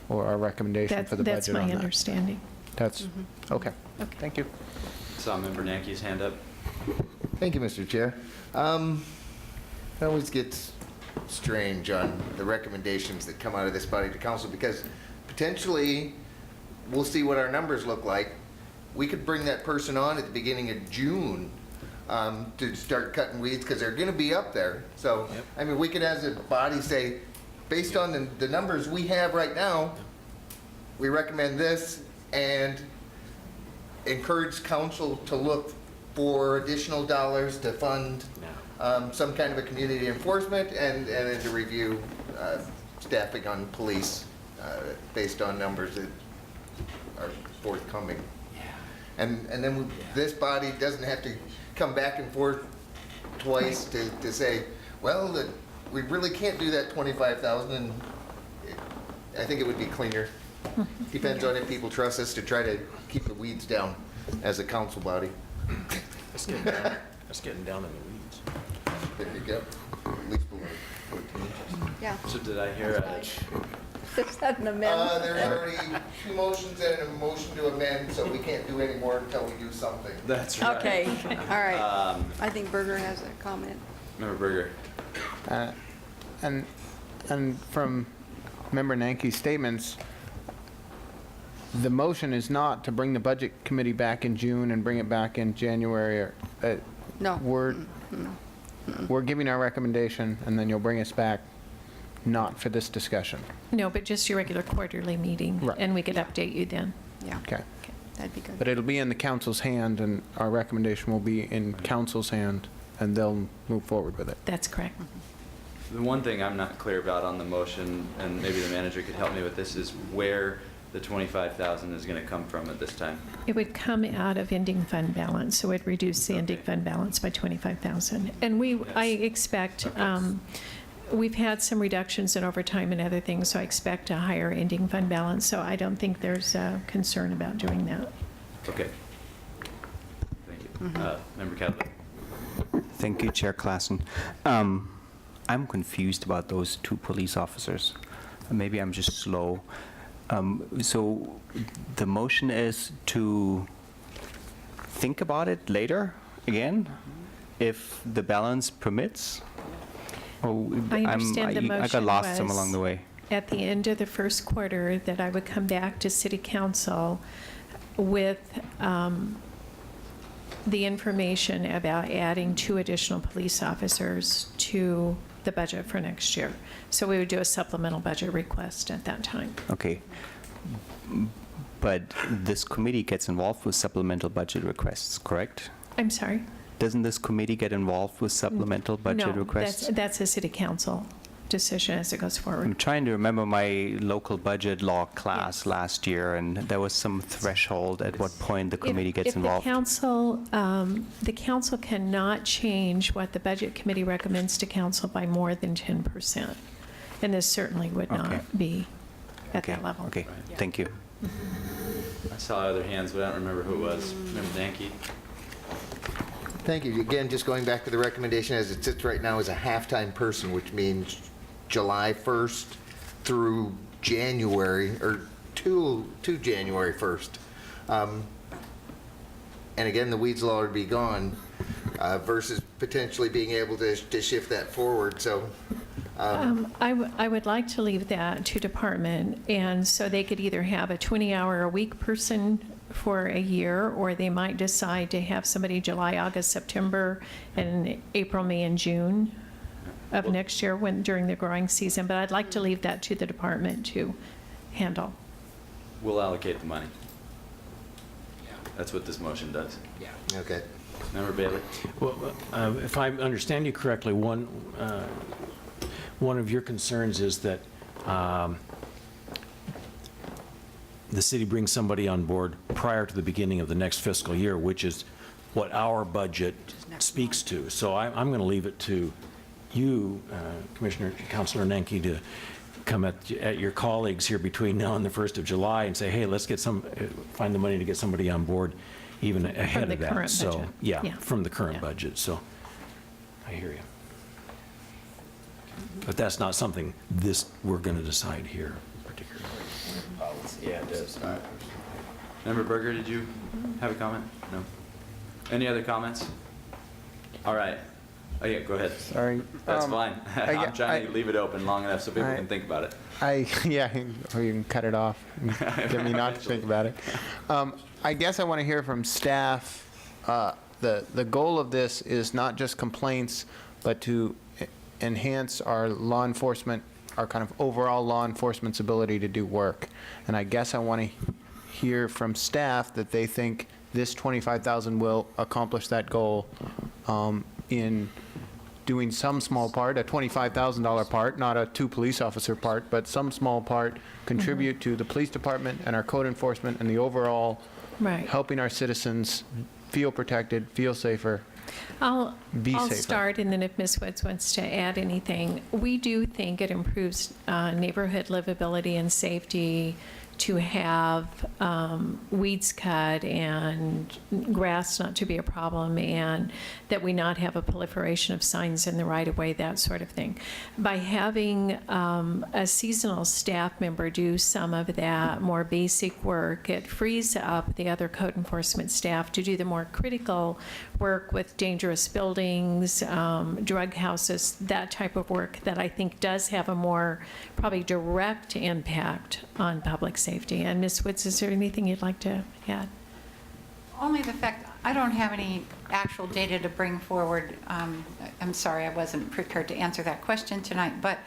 or our recommendation for the That's budget on my that. understanding. That's, okay. Thank you. Saw Member Nanki's hand up. Thank you, Mr. Chair. It always gets strange on the recommendations that come out of this body to council, because potentially, we'll see what our numbers look like. We could bring that person on at the beginning of June to start cutting weeds, because they're going to be up there. So, I mean, we could, as a body, say, based on the numbers we have right now, we recommend this, and encourage council to look for additional dollars to fund some kind of a community enforcement, and then to review staffing on police based on numbers that are forthcoming. And then this body doesn't have to come back and forth twice to say, well, we really can't do that 25,000. And I think it would be cleaner. Depends on if people trust us to try to keep the weeds down as a council body. That's getting down in the weeds. There you go. At least below 14 inches. Yeah. So did I hear a... Is that an amendment? There's already 2 motions and a motion to amend, so we can't do any more until we do something. That's right. Okay, all right. I think Berger has a comment. Member Berger. And from Member Nanki's statements, the motion is not to bring the budget committee back in June and bring it back in January. Or, No. We're giving our recommendation, and then you'll bring us back, not for this discussion. No, but just your regular quarterly meeting. Right. And we could update you then. Yeah. Okay. That'd be good. But it'll be in the council's hand, and our recommendation will be in council's hand, and they'll move forward with it. That's correct. The one thing I'm not clear about on the motion, and maybe the manager could help me with this, is where the 25,000 is going to come from at this time. It would come out of ending fund balance, so it would reduce the ending fund balance by 25,000. And I expect, we've had some reductions in overtime and other things, so I expect a higher ending fund balance, so I don't think there's a concern about doing that. Okay. Thank you. Member Cadley. Thank you, Chair Klassen. I'm confused about those 2 police officers. Maybe I'm just slow. So the motion is to think about it later again, if the balance permits? Or I understand the motion I got lost some was along the way. at the end of the first quarter that I would come back to City Council with the information about adding 2 additional police officers to the budget for next year. So we would do a supplemental budget request at that time. Okay. But this committee gets involved with supplemental budget requests, correct? I'm sorry? Doesn't this committee get involved with supplemental budget requests? No, that's a City Council decision as it goes forward. I'm trying to remember my local budget law class last year, and there was some threshold at what point the committee gets involved. The council cannot change what the budget committee recommends to council by more than 10%. And this certainly would not be at that level. Okay, thank you. I saw other hands, but I don't remember who it was. Member Nanki. Thank you. Again, just going back to the recommendation as it sits right now, is a half-time person, which means July 1st through January, or to January 1st. And again, the weeds will already be gone versus potentially being able to shift that forward. So I would like to leave that to department, and so they could either have a 20-hour-a-week person for a year, or they might decide to have somebody July, August, September, and April, May, and June of next year during the growing season. But I'd like to leave that to the department to handle. We'll allocate the money. That's what this motion does. Yeah. Okay. Member Bailey. Well, if I understand you correctly, one of your concerns is that the city brings somebody on board prior to the beginning of the next fiscal year, which is what our budget speaks to. So I'm going to leave it to you, Councilor Nanki, to come at your colleagues here between now and the 1st of July and say, hey, let's get find the money to get somebody on board even ahead of that. current So, budget. yeah, Yeah. from the current Yeah. budget, so I hear you. But that's not something we're going to decide here particularly. Yeah, it does. All right. Member Berger, did you have a comment? No. Any other comments? All right. Oh, yeah, go ahead. Sorry. That's fine. I'm trying to I- leave it open long enough so people I- can think about it. Yeah, or you can cut it off and get me not to think about it. I guess I want to hear from staff. The goal of this is not just complaints, but to enhance our law enforcement, our kind of overall law enforcement's ability to do work. And I guess I want to hear from staff that they think this $25,000 will accomplish that goal in doing some small part, a $25,000 part, not a 2 police officer part, but some small part, contribute to the police department and our code enforcement and the overall Right. helping our citizens feel protected, feel safer, I'll safer. start, and then if Ms. Woods wants to add anything. We do think it improves neighborhood livability and safety to have weeds cut and grass not to be a problem, and that we not have a proliferation of signs in the right-of-way, that sort of thing. By having a seasonal staff member do some of that more basic work, it frees up the other code enforcement staff to do the more critical work with dangerous buildings, drug houses, that type of work that I think does have a more probably direct impact on public safety. And Ms. Woods, is there anything you'd like to add? Only the fact, I don't have any actual data to bring forward. I'm sorry, I wasn't prepared to answer that question tonight, but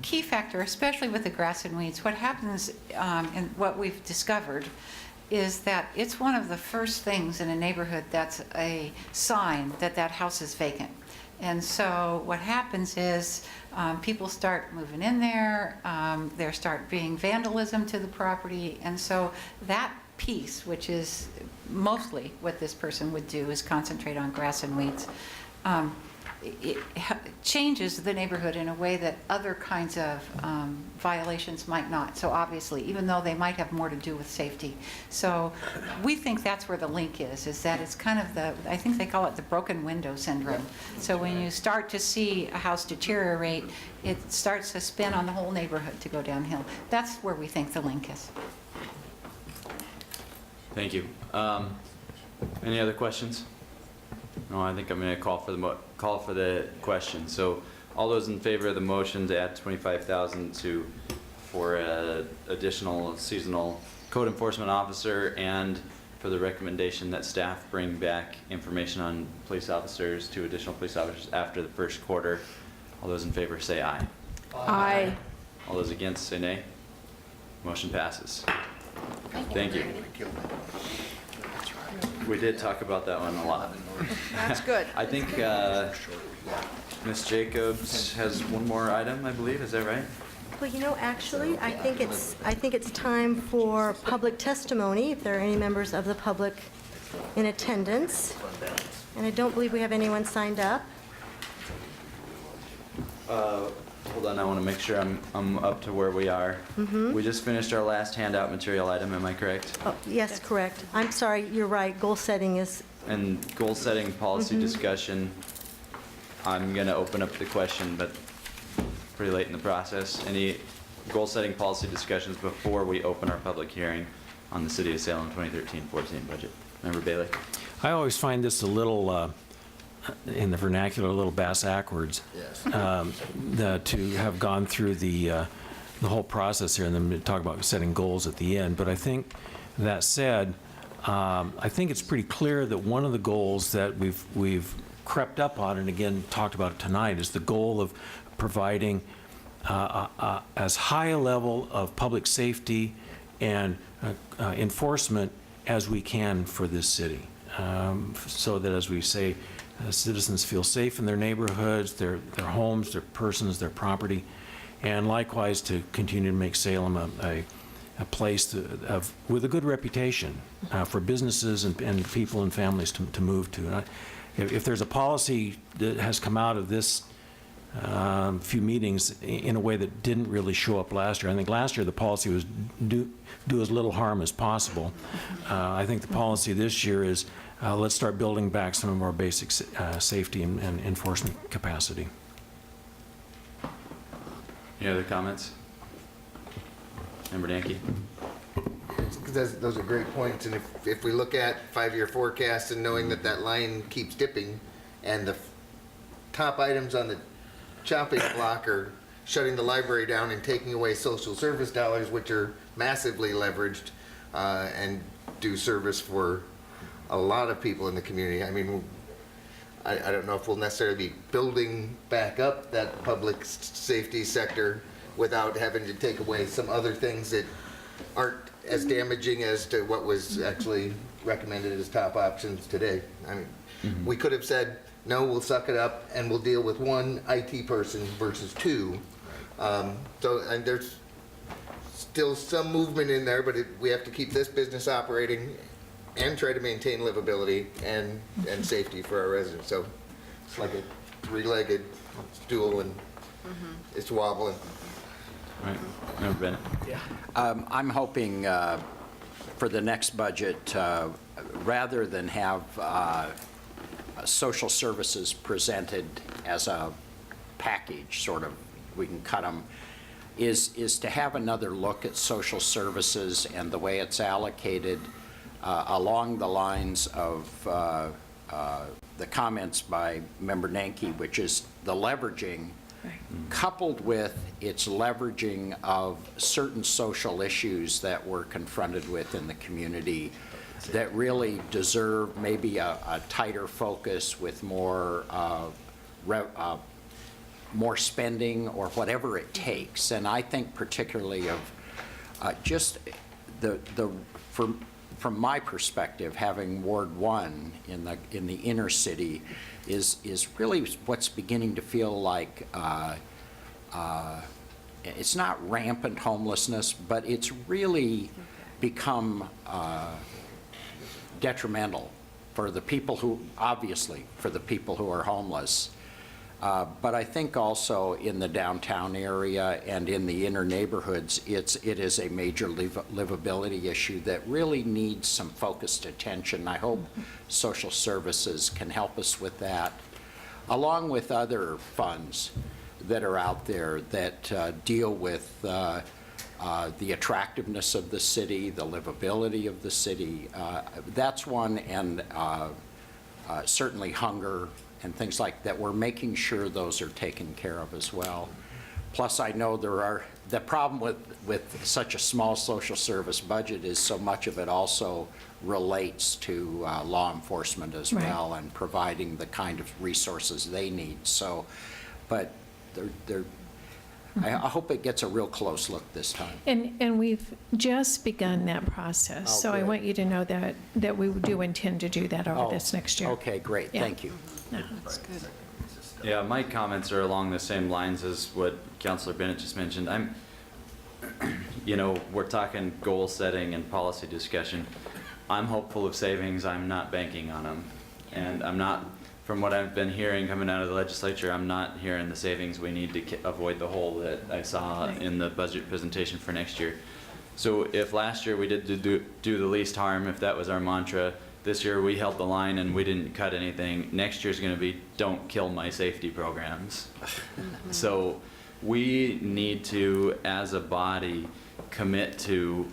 key factor, especially with the grass and weeds, what happens and what we've discovered is that it's one of the first things in a neighborhood that's a sign that that house is vacant. And so what happens is people start moving in there, there start being vandalism to the property, and so that piece, which is mostly what this person would do, is concentrate on grass and weeds. It changes the neighborhood in a way that other kinds of violations might not. So obviously, even though they might have more to do with safety. So we think that's where the link is that it's kind of I think they call it the broken window syndrome. So when you start to see a house deteriorate, it starts to spin on the whole neighborhood to go downhill. That's where we think the link is. Thank you. Any other questions? No, I think I'm going to call for the question. So, all those in favor of the motion to add 25,000 for additional seasonal code enforcement officer, and for the recommendation that staff bring back information on police officers, 2 additional police officers after the first quarter. All those in favor say aye. Aye. All those against say nay. Motion passes. Thank you. We did talk about that one a lot. That's good. I think Ms. Jacobs has one more item, I believe. Is that right? Well, you know, actually, I think it's time for public testimony, if there are any members of the public in attendance. And I don't believe we have anyone signed up. Hold on, I want to make sure I'm up to where we are. We just finished our last handout material item, am I correct? Oh, yes, correct. I'm sorry, you're right. Goal setting is, And goal setting policy discussion, I'm going to open up the question, but pretty late in the process. Any goal setting policy discussions before we open our public hearing on the City of Salem 2013-14 budget? Member Bailey? I always find this a little, in the vernacular, a little bass-ackwards. Yes. To have gone through the whole process here and then to talk about setting goals at the end. But I think, that said, I think it's pretty clear that one of the goals that we've crept up on, and again talked about tonight, is the goal of providing as high a level of public safety and enforcement as we can for this city, so that, as we say, citizens feel safe in their neighborhoods, their homes, their persons, their property, and likewise to continue to make Salem a place with a good reputation for businesses and people and families to move to. And if there's a policy that has come out of this few meetings in a way that didn't really show up last year. I think last year the policy was do as little harm as possible. I think the policy this year is let's start building back some of our basic safety and enforcement capacity. Any other comments? Member Danke? Those are great points, and if we look at 5-year forecast and knowing that that line keeps dipping, and the top items on the chopping block are shutting the library down and taking away social service dollars, which are massively leveraged and do service for a lot of people in the community. I mean, I don't know if we'll necessarily be building back up that public safety sector without having to take away some other things that aren't as damaging as to what was actually recommended as top options today. I mean, we could have said, no, we'll suck it up and we'll deal with one IT person versus two. And there's still some movement in there, but we have to keep this business operating and try to maintain livability and safety for our residents. So it's like a three-legged stool, and it's wobbling. All right, Member Bennett? Yeah. I'm hoping for the next budget, rather than have social services presented as a package, sort of, we can cut them, is to have another look at social services and the way it's allocated along the lines of the comments by Member Nanke, which is the leveraging, coupled with its leveraging of certain social issues that we're confronted with in the community that really deserve maybe a tighter focus with more more spending or whatever it takes. And I think particularly of just from my perspective, having Ward 1 in the inner city is really what's beginning to feel like it's not rampant homelessness, but it's really become detrimental for the people who, obviously, for the people who are homeless. But I think also in the downtown area and in the inner neighborhoods, it is a major livability issue that really needs some focused attention. I hope social services can help us with that, along with other funds that are out there that deal with the attractiveness of the city, the livability of the city. That's one, and certainly hunger and things like that. We're making sure those are taken care of as well. Plus, I know the problem with such a small social service budget is so much of it also relates to law enforcement as well, and providing the kind of resources they need. So, but I hope it gets a real close look this time. And we've just begun that process, so I want you to know that we do intend to do that over this next year. Okay, great, thank you. No, that's good. Yeah, my comments are along the same lines as what Councilor Bennett just mentioned. We're talking goal setting and policy discussion. I'm hopeful of savings. I'm not banking on them. And I'm not, from what I've been hearing coming out of the legislature, I'm not hearing the savings we need to avoid the hole that I saw in the budget presentation for next year. So if last year we did do the least harm, if that was our mantra, this year we held the line and we didn't cut anything. Next year's going to be don't kill my safety programs. So we need to, as a body, commit to,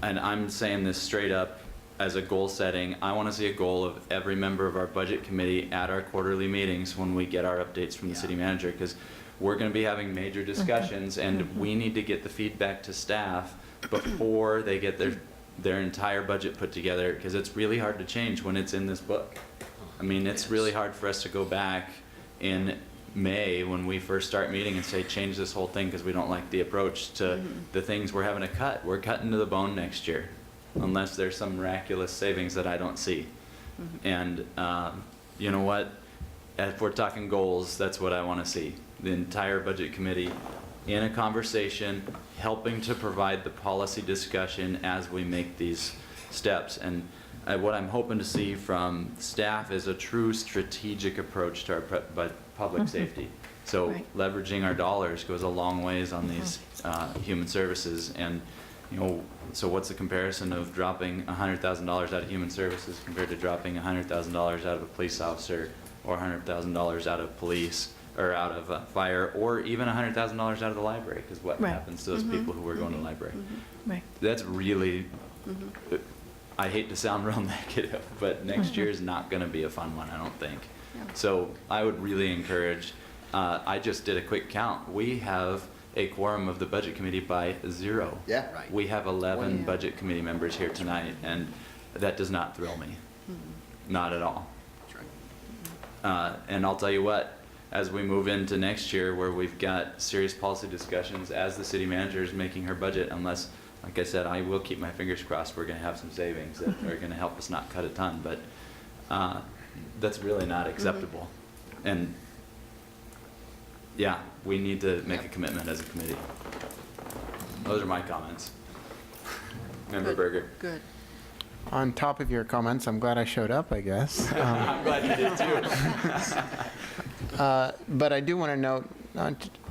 and I'm saying this straight up as a goal setting, I want to see a goal of every member of our budget committee at our quarterly meetings when we get our updates from the city manager, because we're going to be having major discussions and we need to get the feedback to staff before they get their entire budget put together, because it's really hard to change when it's in this book. I mean, it's really hard for us to go back in May when we first start meeting and say, change this whole thing because we don't like the approach to the things we're having to cut. We're cutting to the bone next year, unless there's some miraculous savings that I don't see. And you know what? If we're talking goals, that's what I want to see. The entire budget committee in a conversation, helping to provide the policy discussion as we make these steps. And what I'm hoping to see from staff is a true strategic approach to our public safety. So Right. leveraging our dollars goes a long ways on these human services. And, you know, so what's the comparison of dropping $100,000 out of human services compared to dropping $100,000 out of a police officer, or $100,000 out of police, or out of fire, or even $100,000 out of the library? Because what Right. happens to those people who are going to the library? Right. That's really, I hate to sound real negative, but next year is not going to be a fun one, I don't think. So I would really encourage, I just did a quick count. We have a quorum of the budget committee by 0. Yeah. Right. We have 11 budget committee members here tonight, and that does not thrill me. Not at all. And I'll tell you what, as we move into next year where we've got serious policy discussions as the city manager is making her budget, unless, like I said, I will keep my fingers crossed we're going to have some savings that are going to help us not cut a ton, but that's really not acceptable. And yeah, we need to make a commitment as a committee. Those are my comments. Member Berger. Good. On top of your comments, I'm glad I showed up, I guess. I'm glad you did too. But I do want to note,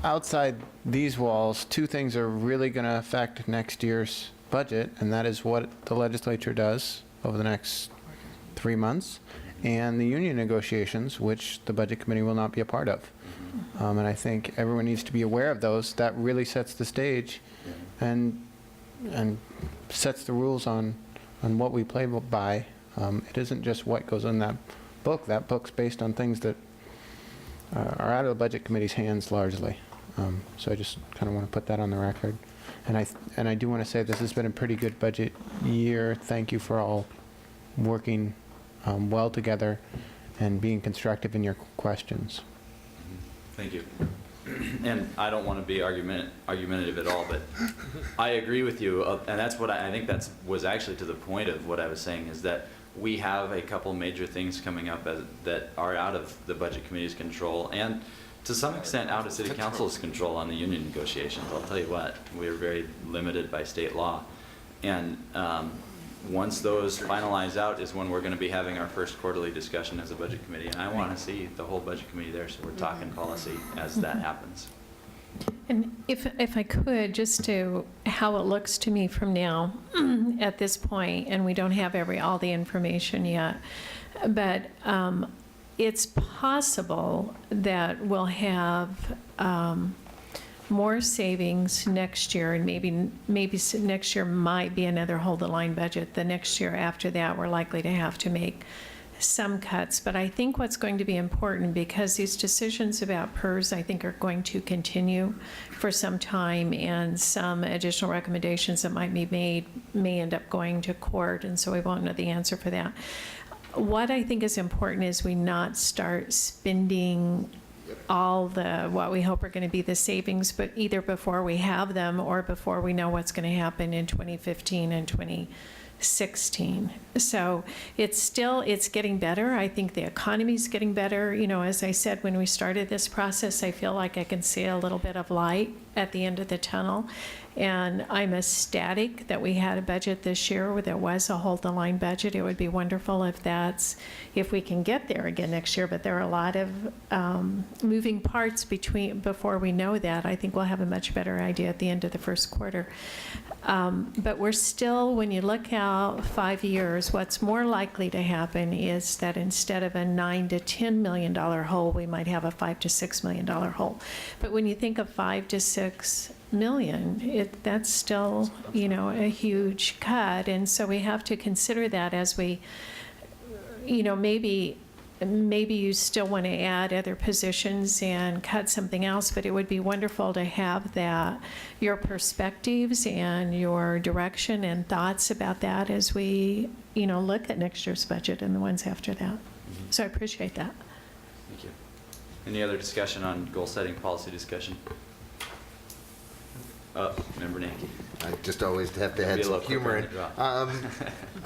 outside these walls, two things are really going to affect next year's budget, and that is what the legislature does over the next 3 months, and the union negotiations, which the budget committee will not be a part of. And I think everyone needs to be aware of those. That really sets the stage and sets the rules on what we play by. It isn't just what goes in that book. That book's based on things that are out of the budget committee's hands largely. So I just kind of want to put that on the record. And I do want to say this has been a pretty good budget year. Thank you for all working well together and being constructive in your questions. Thank you. And I don't want to be argumentative at all, but I agree with you. And that's what I think that was actually to the point of what I was saying, is that we have a couple major things coming up that are out of the budget committee's control, and to some extent out of city council's control on the union negotiations. I'll tell you what, we are very limited by state law. And once those finalize out is when we're going to be having our first quarterly discussion as a budget committee. And I want to see the whole budget committee there, so we're talking policy as that happens. And if I could, just to how it looks to me from now at this point, and we don't have all the information yet, but it's possible that we'll have more savings next year, and maybe next year might be another hold the line budget. The next year after that, we're likely to have to make some cuts. But I think what's going to be important, because these decisions about PERS, I think, are going to continue for some time, and some additional recommendations that might be made may end up going to court, and so we won't know the answer for that. What I think is important is we not start spending all what we hope are going to be the savings, but either before we have them or before we know what's going to happen in 2015 and 2016. So it's getting better. I think the economy's getting better. You know, as I said, when we started this process, I feel like I can see a little bit of light at the end of the tunnel. And I'm ecstatic that we had a budget this year where there was a hold the line budget. It would be wonderful if we can get there again next year, but there are a lot of moving parts before we know that. I think we'll have a much better idea at the end of the first quarter. But we're still, when you look out 5 years, what's more likely to happen is that instead of a $9 to $10 million hole, we might have a $5 to $6 million hole. But when you think of $5 to $6 million, that's still, a huge cut. And so we have to consider that as we, maybe you still want to add other positions and cut something else, but it would be wonderful to have your perspectives and your direction and thoughts about that as we, look at next year's budget and the ones after that. Mm-hmm. So I appreciate that. Thank you. Any other discussion on goal setting policy discussion? Member Nick. I just always have to add some humor in.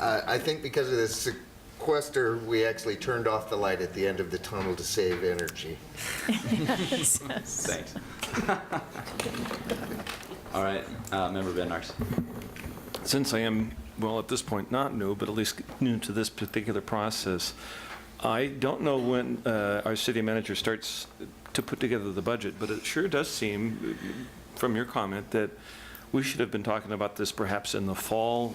I think because of this sequester, we actually turned off the light at the end of the tunnel to save energy. Yes. Thanks. All right, Member Bednarz. Since I am, well, at this point, not new, but at least new to this particular process, I don't know when our city manager starts to put together the budget, but it sure does seem, from your comment, that we should have been talking about this perhaps in the fall,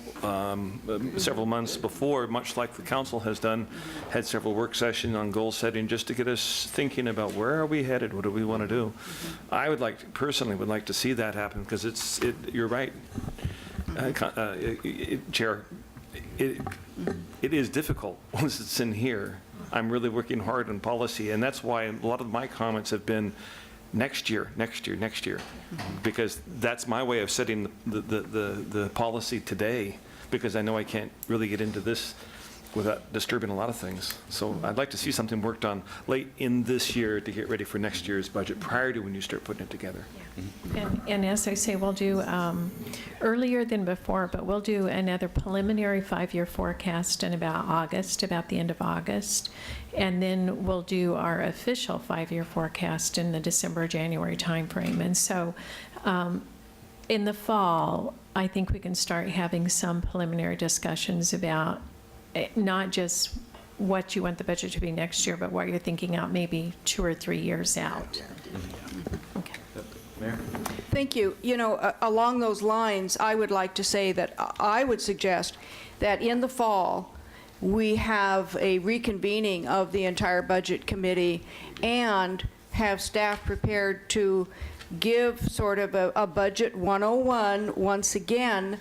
several months before, much like the council has done, had several work sessions on goal setting, just to get us thinking about where are we headed, what do we want to do. I personally would like to see that happen, because you're right, Chair, it is difficult once it's in here. I'm really working hard on policy, and that's why a lot of my comments have been next year, because that's my way of setting the policy today, because I know I can't really get into this without disturbing a lot of things. So I'd like to see something worked on late in this year to get ready for next year's budget, prior to when you start putting it together. And as I say, we'll do, earlier than before, but we'll do another preliminary 5-year forecast in about the end of August. And then we'll do our official 5-year forecast in the December-January timeframe. And so in the fall, I think we can start having some preliminary discussions about not just what you want the budget to be next year, but what you're thinking out maybe 2 or 3 years out. Okay. Mayor? Thank you. You know, along those lines, I would like to say that I would suggest that in the fall, we have a reconvening of the entire budget committee and have staff prepared to give sort of a budget 101 once again,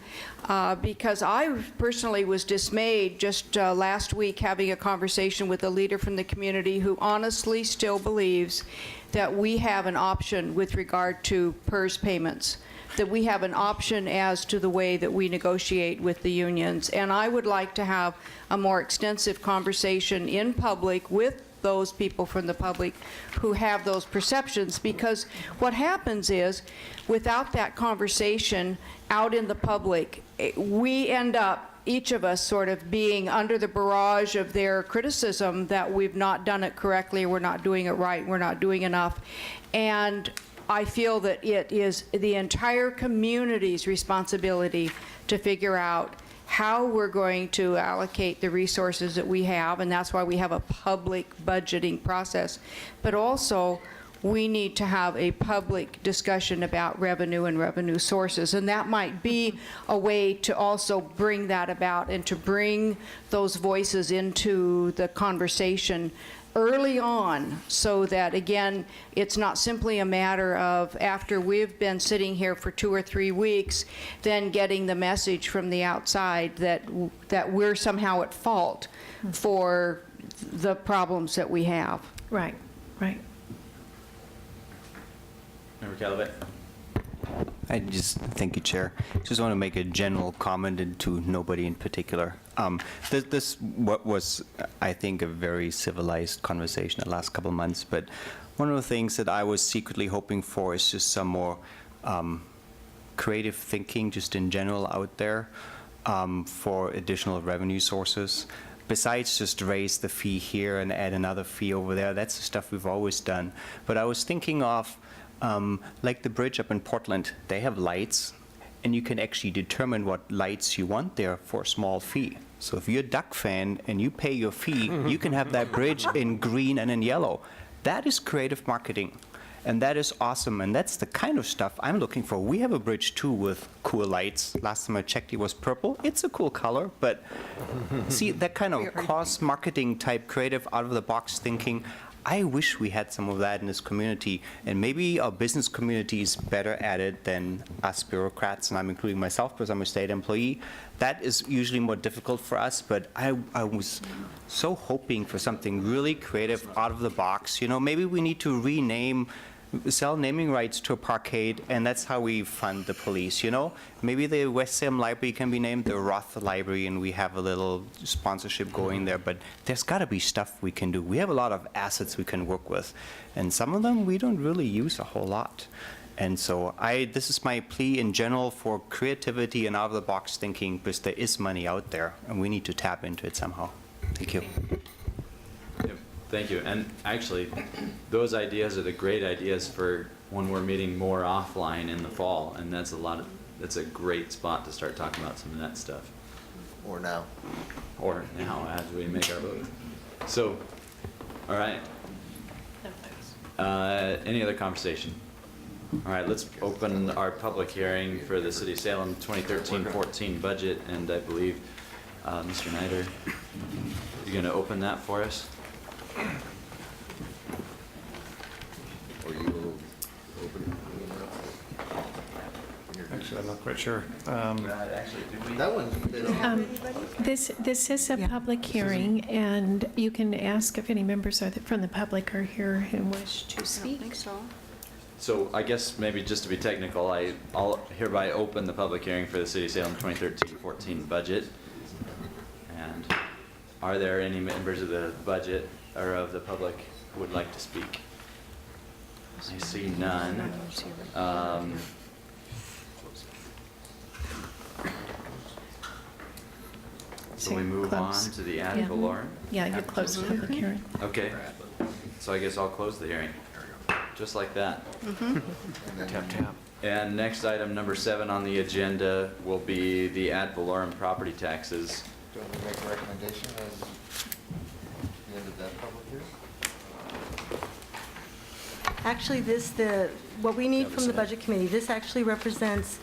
because I personally was dismayed just last week having a conversation with a leader from the community who honestly still believes that we have an option with regard to PERS payments, that we have an option as to the way that we negotiate with the unions. And I would like to have a more extensive conversation in public with those people from the public who have those perceptions, because what happens is, without that conversation out in the public, we end up, each of us, sort of being under the barrage of their criticism that we've not done it correctly, we're not doing it right, we're not doing enough. And I feel that it is the entire community's responsibility to figure out how we're going to allocate the resources that we have, and that's why we have a public budgeting process. But also, we need to have a public discussion about revenue and revenue sources, and that might be a way to also bring that about and to bring those voices into the conversation early on, so that, again, it's not simply a matter of, after we've been sitting here for 2 or 3 weeks, then getting the message from the outside that we're somehow at fault for the problems that we have. Right, right. Member Calavet? Thank you, Chair. Just want to make a general comment and to nobody in particular. This what was, I think, a very civilized conversation the last couple of months, but one of the things that I was secretly hoping for is just some more creative thinking just in general out there for additional revenue sources. Besides just raise the fee here and add another fee over there, that's the stuff we've always done. But I was thinking of like the bridge up in Portland, they have lights, and you can actually determine what lights you want there for a small fee. So if you're a Duck fan and you pay your fee, you can have that bridge in green and in yellow. That is creative marketing, and that is awesome, and that's the kind of stuff I'm looking for. We have a bridge too with cool lights. Last time I checked, it was purple. It's a cool color, but see, that kind of cross-marketing type creative, out-of-the-box thinking, I wish we had some of that in this community, and maybe our business community is better at it than us bureaucrats, and I'm including myself because I'm a state employee. That is usually more difficult for us, but I was so hoping for something really creative, out of the box. You know, maybe we need to sell naming rights to a parkade, and that's how we fund the police, you know? Maybe the West Salem Library can be named the Roth Library, and we have a little sponsorship going there, but there's got to be stuff we can do. We have a lot of assets we can work with, and some of them we don't really use a whole lot. And so this is my plea in general for creativity and out-of-the-box thinking, because there is money out there, and we need to tap into it somehow. Thank you. Thank you. And actually, those ideas are the great ideas for when we're meeting more offline in the fall. And that's a great spot to start talking about some of that stuff. Or now. Or now, as we make our vote. So, all right. Any other conversation? All right, let's open our public hearing for the City of Salem 2013-14 budget, and I believe Mr. Nider, you're going to open that for us? Or you will open Actually, I'm not quite sure. that one. This is a public hearing, and you can ask if any members from the public are here who wish to speak. I think so. So I guess maybe just to be technical, I'll hereby open the public hearing for the City of Salem 2013-14 budget. And are there any members of the budget or of the public who would like to speak? I see none. So we move on Close. to the ad Yeah. valorem? Yeah, you close the public hearing. Okay, so I guess I'll close the hearing, just like that. Tap, tap. And next item, number 7 on the agenda, will be the ad valorem property taxes. Do you want me to make a recommendation as the end of that public hearing? Actually, what we need from the Budget Committee, this actually represents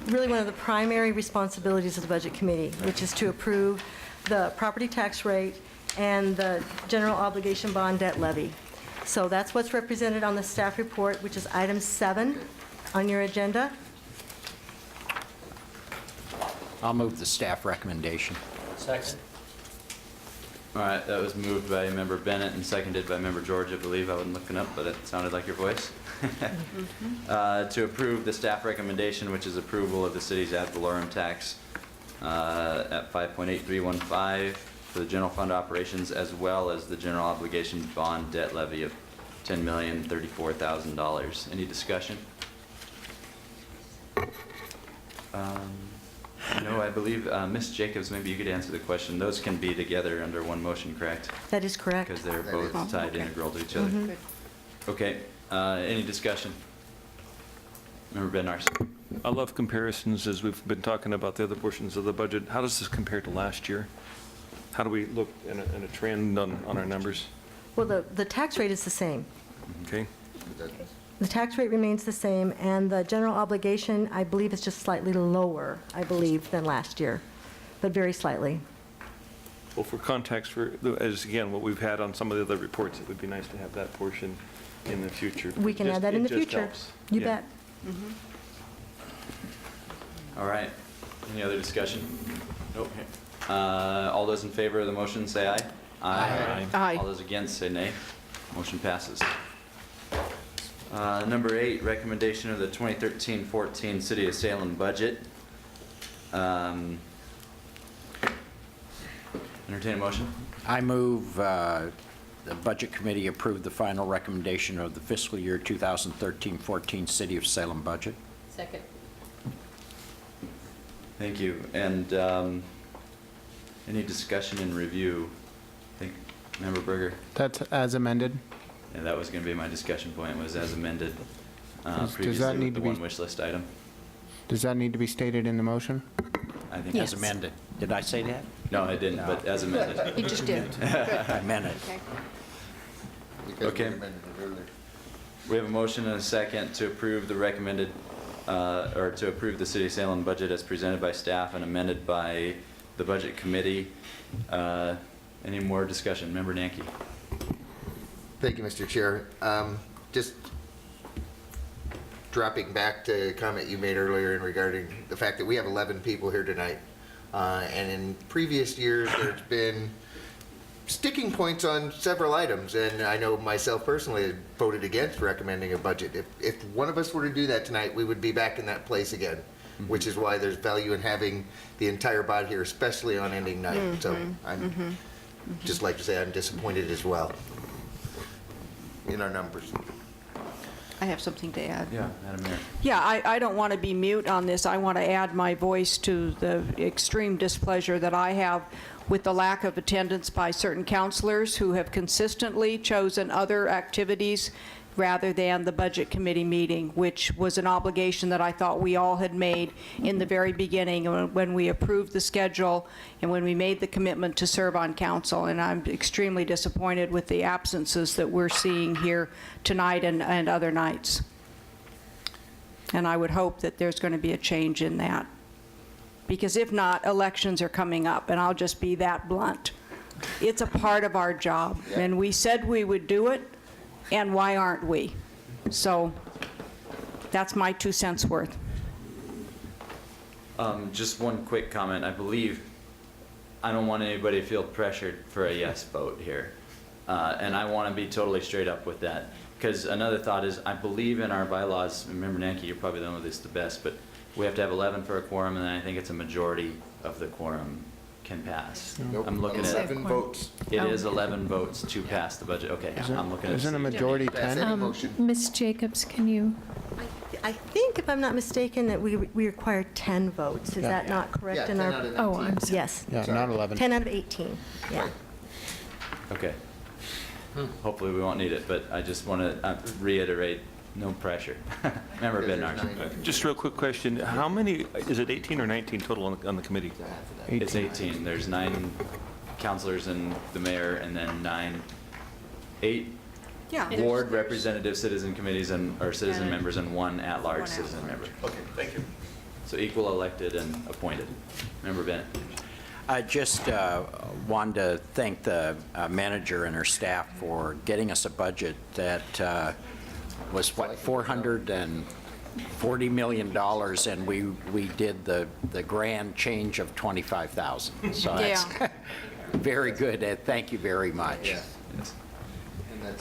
really one of the primary responsibilities of the Budget Committee, which is to approve the property tax rate and the general obligation bond debt levy. So that's what's represented on the staff report, which is item 7 on your agenda. I'll move the staff recommendation. Second. All right, that was moved by Member Bennett and seconded by Member George, I believe. I wasn't looking up, but it sounded like your voice. To approve the staff recommendation, which is approval of the city's ad valorem tax at 5.8315 for the general fund operations, as well as the general obligation bond debt levy of $10,034,000. Any discussion? No, I believe, Ms. Jacobs, maybe you could answer the question. Those can be together under one motion, correct? That is correct. Because they're That both is. tied integral to each other. Mhm. Okay, any discussion? Member Benars. I love comparisons, as we've been talking about the other portions of the budget. How does this compare to last year? How do we look in a trend on our numbers? Well, the tax rate is the same. Okay? The tax rate remains the same, and the general obligation, I believe, is just slightly lower, I believe, than last year, but very slightly. Well, for context, as again, what we've had on some of the other reports, it would be nice to have that portion in the future. We can add that in the It just future. helps. You Yeah. bet. All right, any other discussion? Nope. All those in favor of the motion, say aye. Aye. Aye. All those against, say nay. Motion passes. Number 8, recommendation of the 2013-14 City of Salem budget. Entertain a motion? I move the Budget Committee approve the final recommendation of the fiscal year 2013-14 City of Salem budget. Second. Thank you. And any discussion and review? I think, Member Berger? That's as amended. Yeah, that was going to be my discussion point, was as amended Does previously that with need the to be- one wish list item. Does that need to be stated in the motion? I think As amended. Did I say that? No, I didn't, but as amended. You just did. I meant it. Okay. Because Okay. we amended it earlier. We have a motion and a second to approve the recommended, or to approve the City of Salem budget as presented by staff and amended by the Budget Committee. Any more discussion? Member Nanki? Thank you, Mr. Chair. Just dropping back to a comment you made earlier in regarding the fact that we have 11 people here tonight. And in previous years, there's been sticking points on several items, and I know myself personally voted against recommending a budget. If one of us were to do that tonight, we would be back in that place again, which is why there's value in having the entire body here, especially on ending night. So I'm just like to say I'm disappointed as well in our numbers. I have something to add. Yeah, Madam Mayor. Yeah, I don't want to be mute on this. I want to add my voice to the extreme displeasure that I have with the lack of attendance by certain counselors who have consistently chosen other activities rather than the Budget Committee meeting, which was an obligation that I thought we all had made in the very beginning when we approved the schedule and when we made the commitment to serve on council. And I'm extremely disappointed with the absences that we're seeing here tonight and other nights. And I would hope that there's going to be a change in that. Because if not, elections are coming up, and I'll just be that blunt. It's a part of our job, and we said we would do it, and why aren't we? So that's my 2 cents worth. Just one quick comment. I don't want anybody to feel pressured for a yes vote here. And I want to be totally straight up with that. Because another thought is, I believe in our bylaws, remember Nanki, you're probably the one with this the best, but we have to have 11 for a quorum, and then I think it's a majority of the quorum can pass. Nope. I'm looking at 11 votes. It is 11 votes to pass the budget. Okay, I'm looking at. Isn't a majority 10? Ms. Jacobs, can you? I think, if I'm not mistaken, that we require 10 votes. Is that not correct in 10 our? out of Oh, 19. I'm sorry. Yes. Yeah, not 11. 10 out of 18, yeah. Okay. Hopefully we won't need it, but I just want to reiterate, no pressure. Remember Ben Arson. Just real quick question, how many, is it 18 or 19 total on the committee? It's 18. There's 9 counselors and the mayor, and then 8 ward representative citizen committees or citizen members, and 1 at-large citizen member. Okay, thank you. So equal elected and appointed. Member Bennett. I just wanted to thank the manager and her staff for getting us a budget that was, what, $440 million, and we did the grand change of $25,000. So that's very good. Thank you very much. Yeah.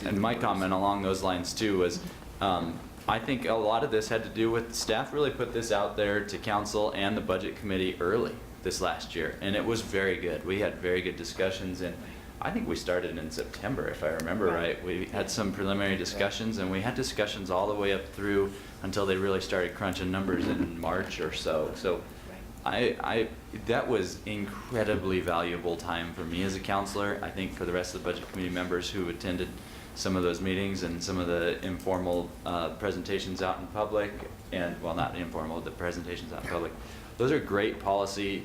And my comment along those lines too was, I think a lot of this had to do with staff really put this out there to council and the budget committee early this last year, and it was very good. We had very good discussions, and I think we started in September, if I remember right. We had some preliminary discussions, and we had discussions all the way up through until they really started crunching numbers in March or so. So that was incredibly valuable time for me as a counselor. I think for the rest of the budget committee members who attended some of those meetings and some of the informal presentations out in public, and, well, not informal, the presentations out in public. Those are great policy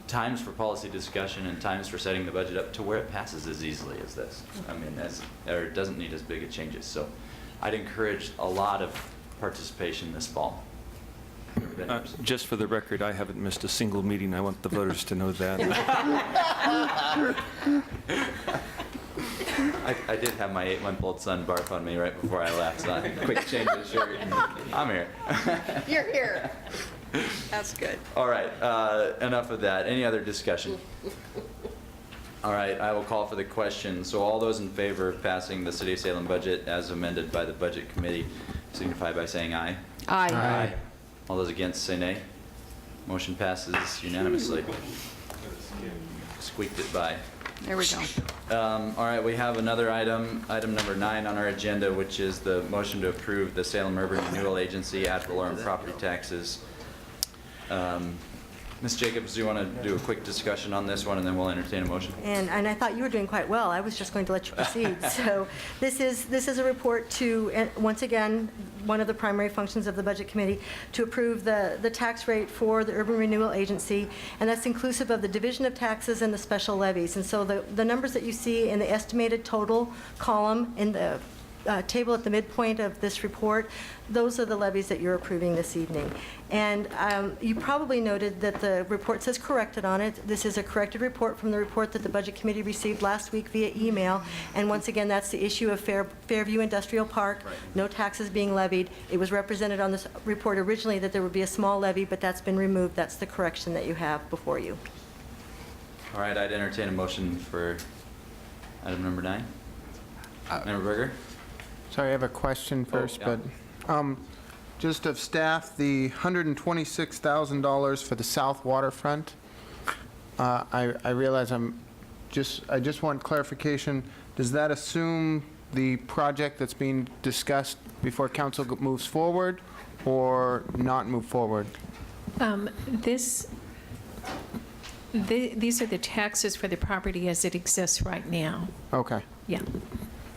times for policy discussion and times for setting the budget up to where it passes as easily as this. I mean, or it doesn't need as big a changes. So I'd encourage a lot of participation this fall. Just for the record, I haven't missed a single meeting. I want the voters to know that. I did have my 8-month-old son barf on me right before I left, so I quick change of shirt. I'm here. You're here. That's good. All right, enough of that. Any other discussion? All right, I will call for the question. So all those in favor of passing the City of Salem budget as amended by the Budget Committee signify by saying aye. Aye. All those against say nay. Motion passes unanimously. Squeaked it by. There we go. All right, we have another item number 9 on our agenda, which is the motion to approve the Salem Urban Renewal Agency ad valorem property taxes. Ms. Jacobs, do you want to do a quick discussion on this one, and then we'll entertain a motion? And I thought you were doing quite well. I was just going to let you proceed. So this is a report to, once again, one of the primary functions of the Budget Committee, to approve the tax rate for the Urban Renewal Agency, and that's inclusive of the division of taxes and the special levies. And so the numbers that you see in the estimated total column in the table at the midpoint of this report, those are the levies that you're approving this evening. And you probably noted that the report says corrected on it. This is a corrected report from the report that the Budget Committee received last week via email. And once again, that's the issue of Fairview Industrial Park, no taxes being levied. It was represented on this report originally that there would be a small levy, but that's been removed. That's the correction that you have before you. All right, I'd entertain a motion for item number 9. Member Berger? Sorry, I have a question first, yeah. but just of staff, the $126,000 for the south waterfront, I realize I just want clarification. Does that assume the project that's being discussed before council moves forward, or not move forward? These are the taxes for the property as it exists right now. Okay. Yeah.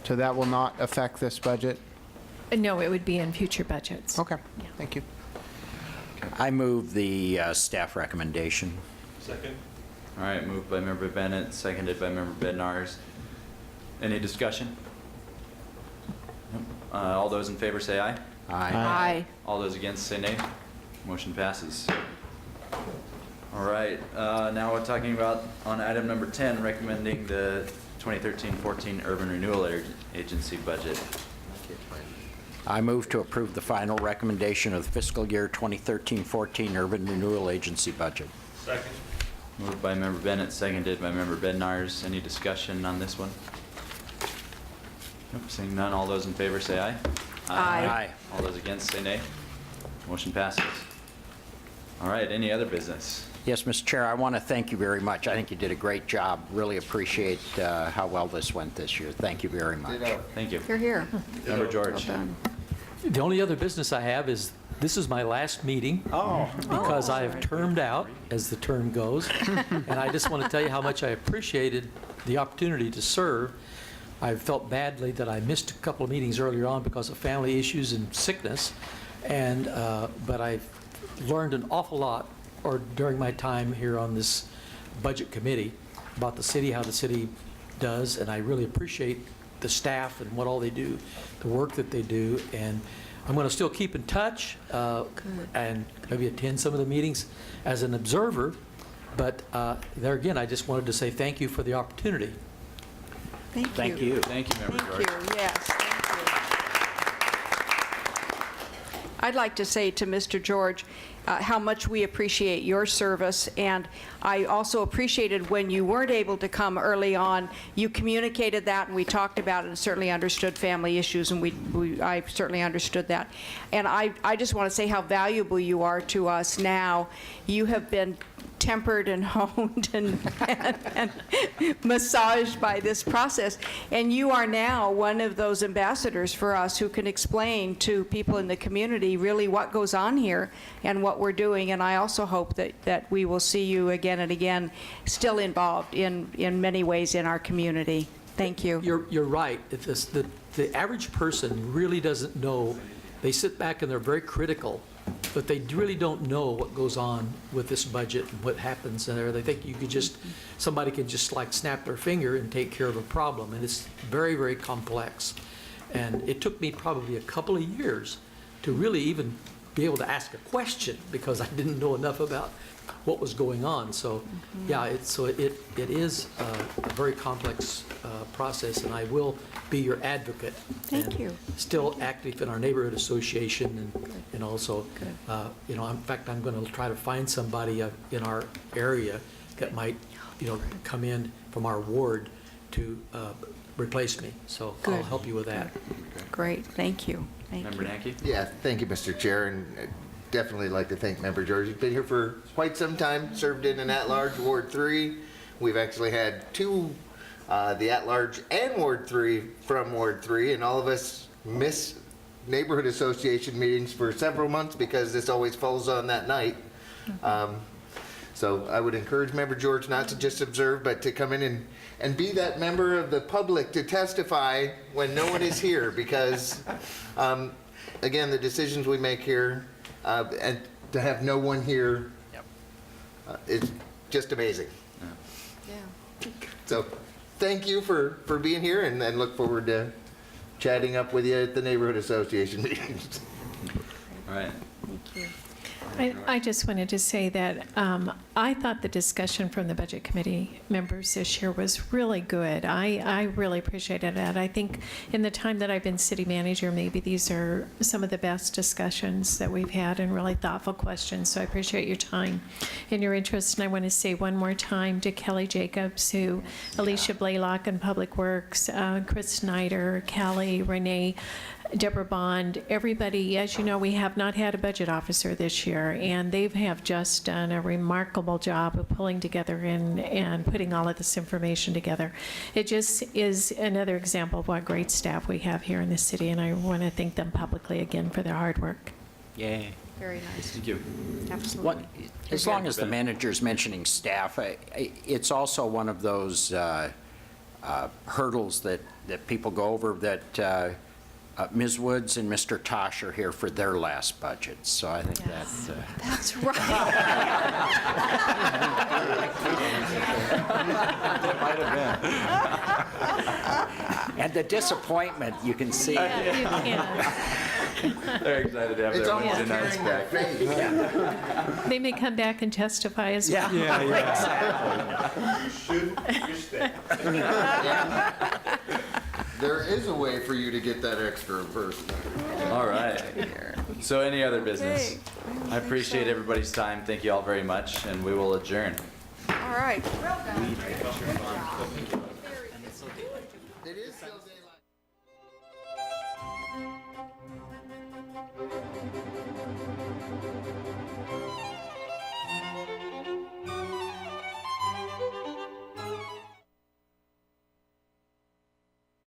So that will not affect this budget? No, it would be in future budgets. Okay, thank you. I move the staff recommendation. Second. All right, moved by Member Bennett, seconded by Member Bednarz. Any discussion? Nope. All those in favor say aye. Aye. All those against say nay. Motion passes. All right, now we're talking about on item number 10, recommending the 2013-14 Urban Renewal Agency budget. I move to approve the final recommendation of the fiscal year 2013-14 Urban Renewal Agency budget. Second. Moved by Member Bennett, seconded by Member Bednarz. Any discussion on this one? Nope, seeing none, all those in favor say aye. Aye. All those against say nay. Motion passes. All right, any other business? Yes, Mr. Chair, I want to thank you very much. I think you did a great job. Really appreciate how well this went this year. Thank you very much. Thank you. You're here. Member George. Well done. The only other business I have is, this is my last meeting. Because I have termed out, as the term goes. And I just want to tell you how much I appreciated the opportunity to serve. I felt badly that I missed a couple of meetings earlier on because of family issues and sickness. But I learned an awful lot during my time here on this budget committee about the city, how the city does, and I really appreciate the staff and what all they do, the work that they do, and I'm going to still keep in touch and maybe attend some of the meetings as an observer, but there again, I just wanted to say thank you for the opportunity. Thank you. Thank you, Member George. Thank you, yes, thank you. I'd like to say to Mr. George how much we appreciate your service, and I also appreciated when you weren't able to come early on, you communicated that and we talked about it and certainly understood family issues, and I certainly understood that. And I just want to say how valuable you are to us now. You have been tempered and honed and massaged by this process. And you are now one of those ambassadors for us who can explain to people in the community really what goes on here and what we're doing. And I also hope that we will see you again and again still involved in many ways in our community. Thank you. You're right. The average person really doesn't know. They sit back and they're very critical, but they really don't know what goes on with this budget and what happens there. They think somebody can just like snap their finger and take care of a problem, and it's very, very complex. And it took me probably a couple of years to really even be able to ask a question because I didn't know enough about what was going on. So, yeah, it is a very complex process, and I will be your advocate. Thank you. Still active in our neighborhood association, and also, in fact, I'm going to try to find somebody in our area that might, come in from our ward to replace me. So I'll help you with that. Great, thank you. Member Nanke? Yeah, thank you, Mr. Chair, and I'd definitely like to thank Member George. He's been here for quite some time, served in an at-large Ward 3. We've actually had two, the at-large and Ward 3 from Ward 3, and all of us miss neighborhood association meetings for several months because this always falls on that night. So I would encourage Member George not to just observe, but to come in and be that member of the public to testify when no one is here, because, again, the decisions we make here, and to have no one here is just amazing. Yeah. So thank you for being here, and look forward to chatting up with you at the neighborhood association meetings. All right. Thank you. I just wanted to say that I thought the discussion from the Budget Committee members this year was really good. I really appreciated it. I think in the time that I've been city manager, maybe these are some of the best discussions that we've had and really thoughtful questions. So I appreciate your time and your interest. And I want to say one more time to Kelly Jacobs, Alicia Blaylock in Public Works, Chris Snyder, Callie, Renee, Deborah Bond, everybody. As you know, we have not had a budget officer this year, and they have just done a remarkable job of pulling together and putting all of this information together. It just is another example of what great staff we have here in the city, and I want to thank them publicly again for their hard work. Yay. Very nice. Thank you. Absolutely. As long as the manager's mentioning staff, it's also one of those hurdles that people go over that Ms. Woods and Mr. Tosh are here for their last budget, so I think Yes. that's... That's right. And the disappointment, you can see. Yeah, you can. They're excited to have It's their almost Wednesday nights carrying their back. face. They may come back and testify as well. There is a way for you to get that extra person. All right. So any other business? I appreciate everybody's time. Thank you all very much, and we will adjourn. All right.